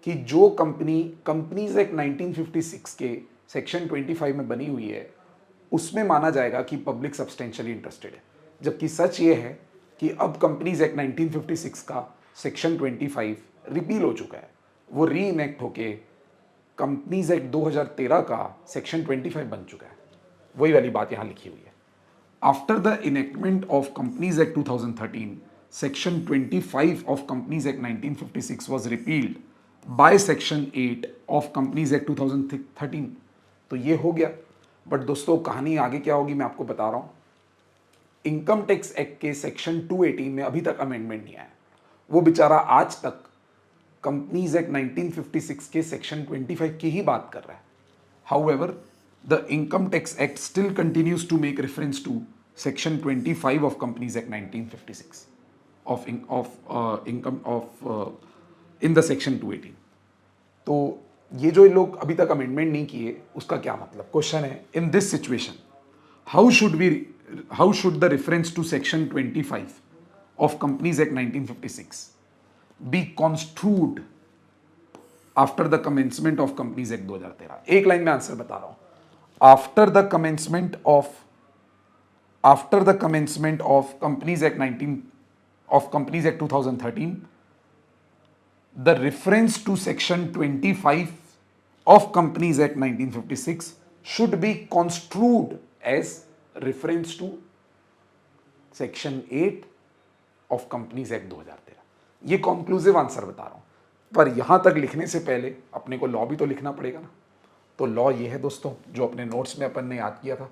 कि जो कंपनीज एक्ट 1956 के सेक्शन 25 में बनी हुई है उसमें माना जाएगा कि पब्लिक सब्सटेंशियली इंटरेस्टेड है. जबकि सच ये है कि अब कंपनीज एक्ट 1956 का सेक्शन 25 रिपील हो चुका है, वो री इनेक्ट होके कंपनीज एक्ट 2013 का सेक्शन 25 बन चुका है. वही वाली बात यहाँ लिखी हुई है. After the enactment of companies act 2013, section 25 of companies act 1956 was repealed by section 8 of companies act 2013. तो ये हो गया. बट दोस्तों कहानी आगे क्या होगी मैं आपको बता रहा हूं. इनकम टैक्स एक्ट के सेक्शन 218 में अभी तक अमेंडमेंट नहीं आया. वो बेचारा आज तक कंपनीज एक्ट 1956 के सेक्शन 25 की ही बात कर रहा है. However the income tax act still continues to make reference to section 25 of companies act 1956 of income of in the section 218. तो ये जो लोग अभी तक अमेंडमेंट नहीं किए उसका क्या मतलब. क्वेश्चन है in this situation how should the reference to section 25 of companies act 1956 be construed after the commencement of companies act 2013. एक लाइन में आंसर बता रहा हूं. After the commencement of companies act 2013, the reference to section 25 of Companies Act 1956 should be construed as reference to section 8 of Companies Act 2013. ये conclusive answer बता रहा हूं. पर यहां तक लिखने से पहले अपने को लॉ भी तो लिखना पड़ेगा ना. तो लॉ ये है दोस्तों जो अपने नोट्स में अपन ने याद किया था.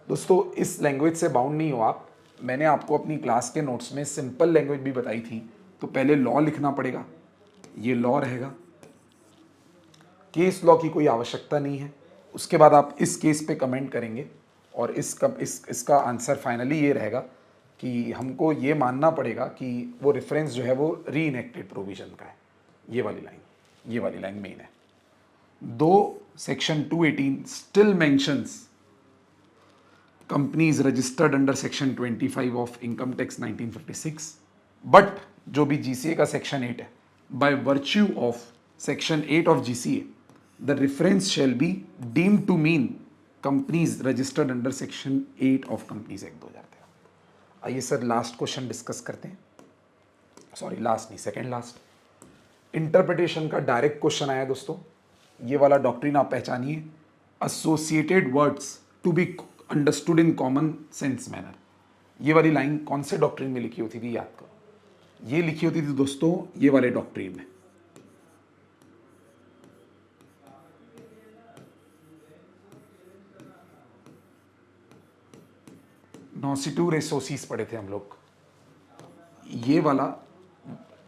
दोस्तों इस लैंग्वेज से बाउंड नहीं हो आप. मैंने आपको अपनी क्लास के नोट्स में सिंपल लैंग्वेज भी बताई थी. तो पहले लॉ लिखना पड़ेगा. ये लॉ रहेगा. केस लॉ की कोई आवश्यकता नहीं है. उसके बाद आप इस केस पे कमेंट करेंगे और इसका आंसर फाइनली ये रहेगा कि हमको ये मानना पड़ेगा कि वो रेफरेंस जो है वो री इनेक्टेड प्रोविजन का है. ये वाली लाइन मेन है. दो section 218 still mentions companies registered under section 25 of income tax 1956, but जो भी जीसीए का सेक्शन 8 है, by virtue of section 8 of GCA, the reference shall be deemed to mean companies registered under section 8 of Companies Act 2013. आइए sir last question discuss करते हैं. Sorry last नहीं, second last. Interpretation का direct question आया दोस्तों. ये वाला doctrine आप पहचानिए. Associated words to be understood in common sense manner. ये वाली लाइन कौन से डॉक्ट्रिन में लिखी होती थी याद करो. ये लिखी होती थी दोस्तों ये वाले डॉक्ट्रिन में. नॉसिटूर एसोसिस पढ़े थे हम लोग. ये वाला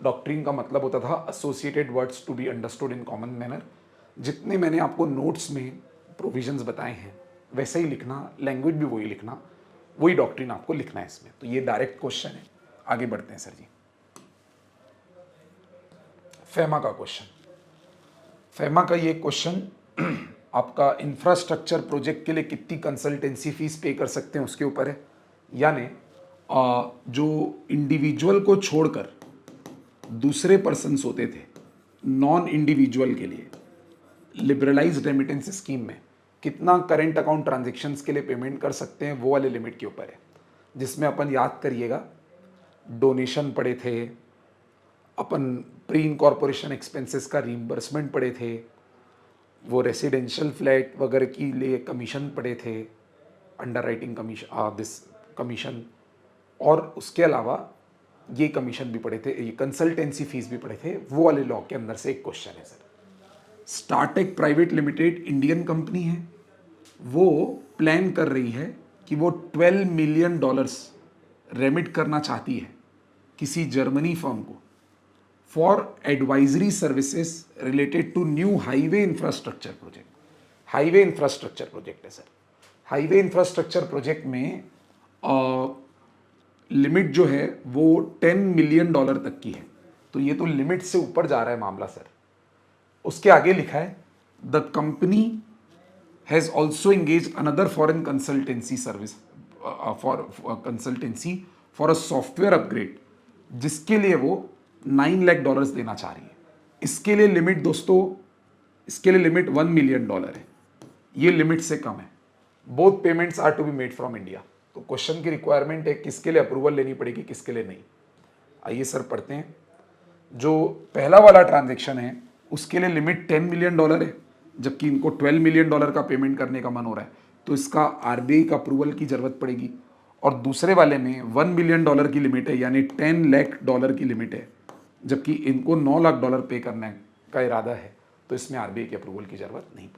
डॉक्ट्रिन का मतलब होता था associated words to be understood in common manner. जितने मैंने आपको नोट्स में प्रोविजंस बताए हैं वैसे ही लिखना, लैंग्वेज भी वही लिखना, वही डॉक्ट्रिन आपको लिखना है इसमें. तो ये डायरेक्ट क्वेश्चन है. आगे बढ़ते हैं सर जी. फेमा का क्वेश्चन. फेमा का ये क्वेश्चन आपका इंफ्रास्ट्रक्चर प्रोजेक्ट के लिए कितनी कंसल्टेंसी फीस पे कर सकते हैं उसके ऊपर है. यानी जो इंडिविजुअल को छोड़कर दूसरे पर्सन्स होते थे नॉन इंडिविजुअल के लिए लिबरलाइज्ड रेमिटेंस स्कीम में कितना करंट अकाउंट ट्रांजैक्शंस के लिए पेमेंट कर सकते हैं वो वाले लिमिट के ऊपर है. जिसमें अपन याद करिएगा डोनेशन पड़े थे, अपन प्री इनकॉर्पोरेशन एक्सपेंसेस का रीइंबर्समेंट पड़े थे, वो रेसिडेंशियल फ्लैट वगैरह के लिए कमीशन पड़े थे, अंडर राइटिंग कमीशन, और उसके अलावा ये कमीशन भी पड़े थे, ये कंसल्टेंसी फीस भी पड़े थे. वो वाले लॉ के अंदर से एक क्वेश्चन है sir. Startek private limited Indian company है. वो प्लान कर रही है कि वो $12 मिलियन रेमिट करना चाहती है किसी जर्मनी फर्म को for advisory services related to new highway infrastructure project. Highway infrastructure project है सर। हाईवे इंफ्रास्ट्रक्चर प्रोजेक्ट में लिमिट जो है वो $10 मिलियन तक की है, तो ये तो लिमिट से ऊपर जा रहा है मामला सर। उसके आगे लिखा है the company has also engage another foreign consultancy service for a software upgrade, जिसके लिए वो $9 लाख देना चाह रही है। इसके लिए लिमिट दोस्तों, इसके लिए लिमिट $1 मिलियन है, ये लिमिट से कम है। Both payments are to be made from India. तो क्वेश्चन की रिक्वायरमेंट है किसके लिए अप्रूवल लेनी पड़ेगी, किसके लिए नहीं। आइए सर पढ़ते हैं। जो पहला वाला ट्रांजेक्शन है उसके लिए लिमिट $10 मिलियन है, जबकि इनको $12 मिलियन का पेमेंट करने का मन हो रहा है, तो इसका आरबीआई का अप्रूवल की जरूरत पड़ेगी। और दूसरे वाले में $1 मिलियन की लिमिट है, यानी $10 लाख की लिमिट है, जबकि इनको $9 लाख पे करने का इरादा है, तो इसमें आरबीआई के अप्रूवल की जरूरत नहीं पड़ेगी।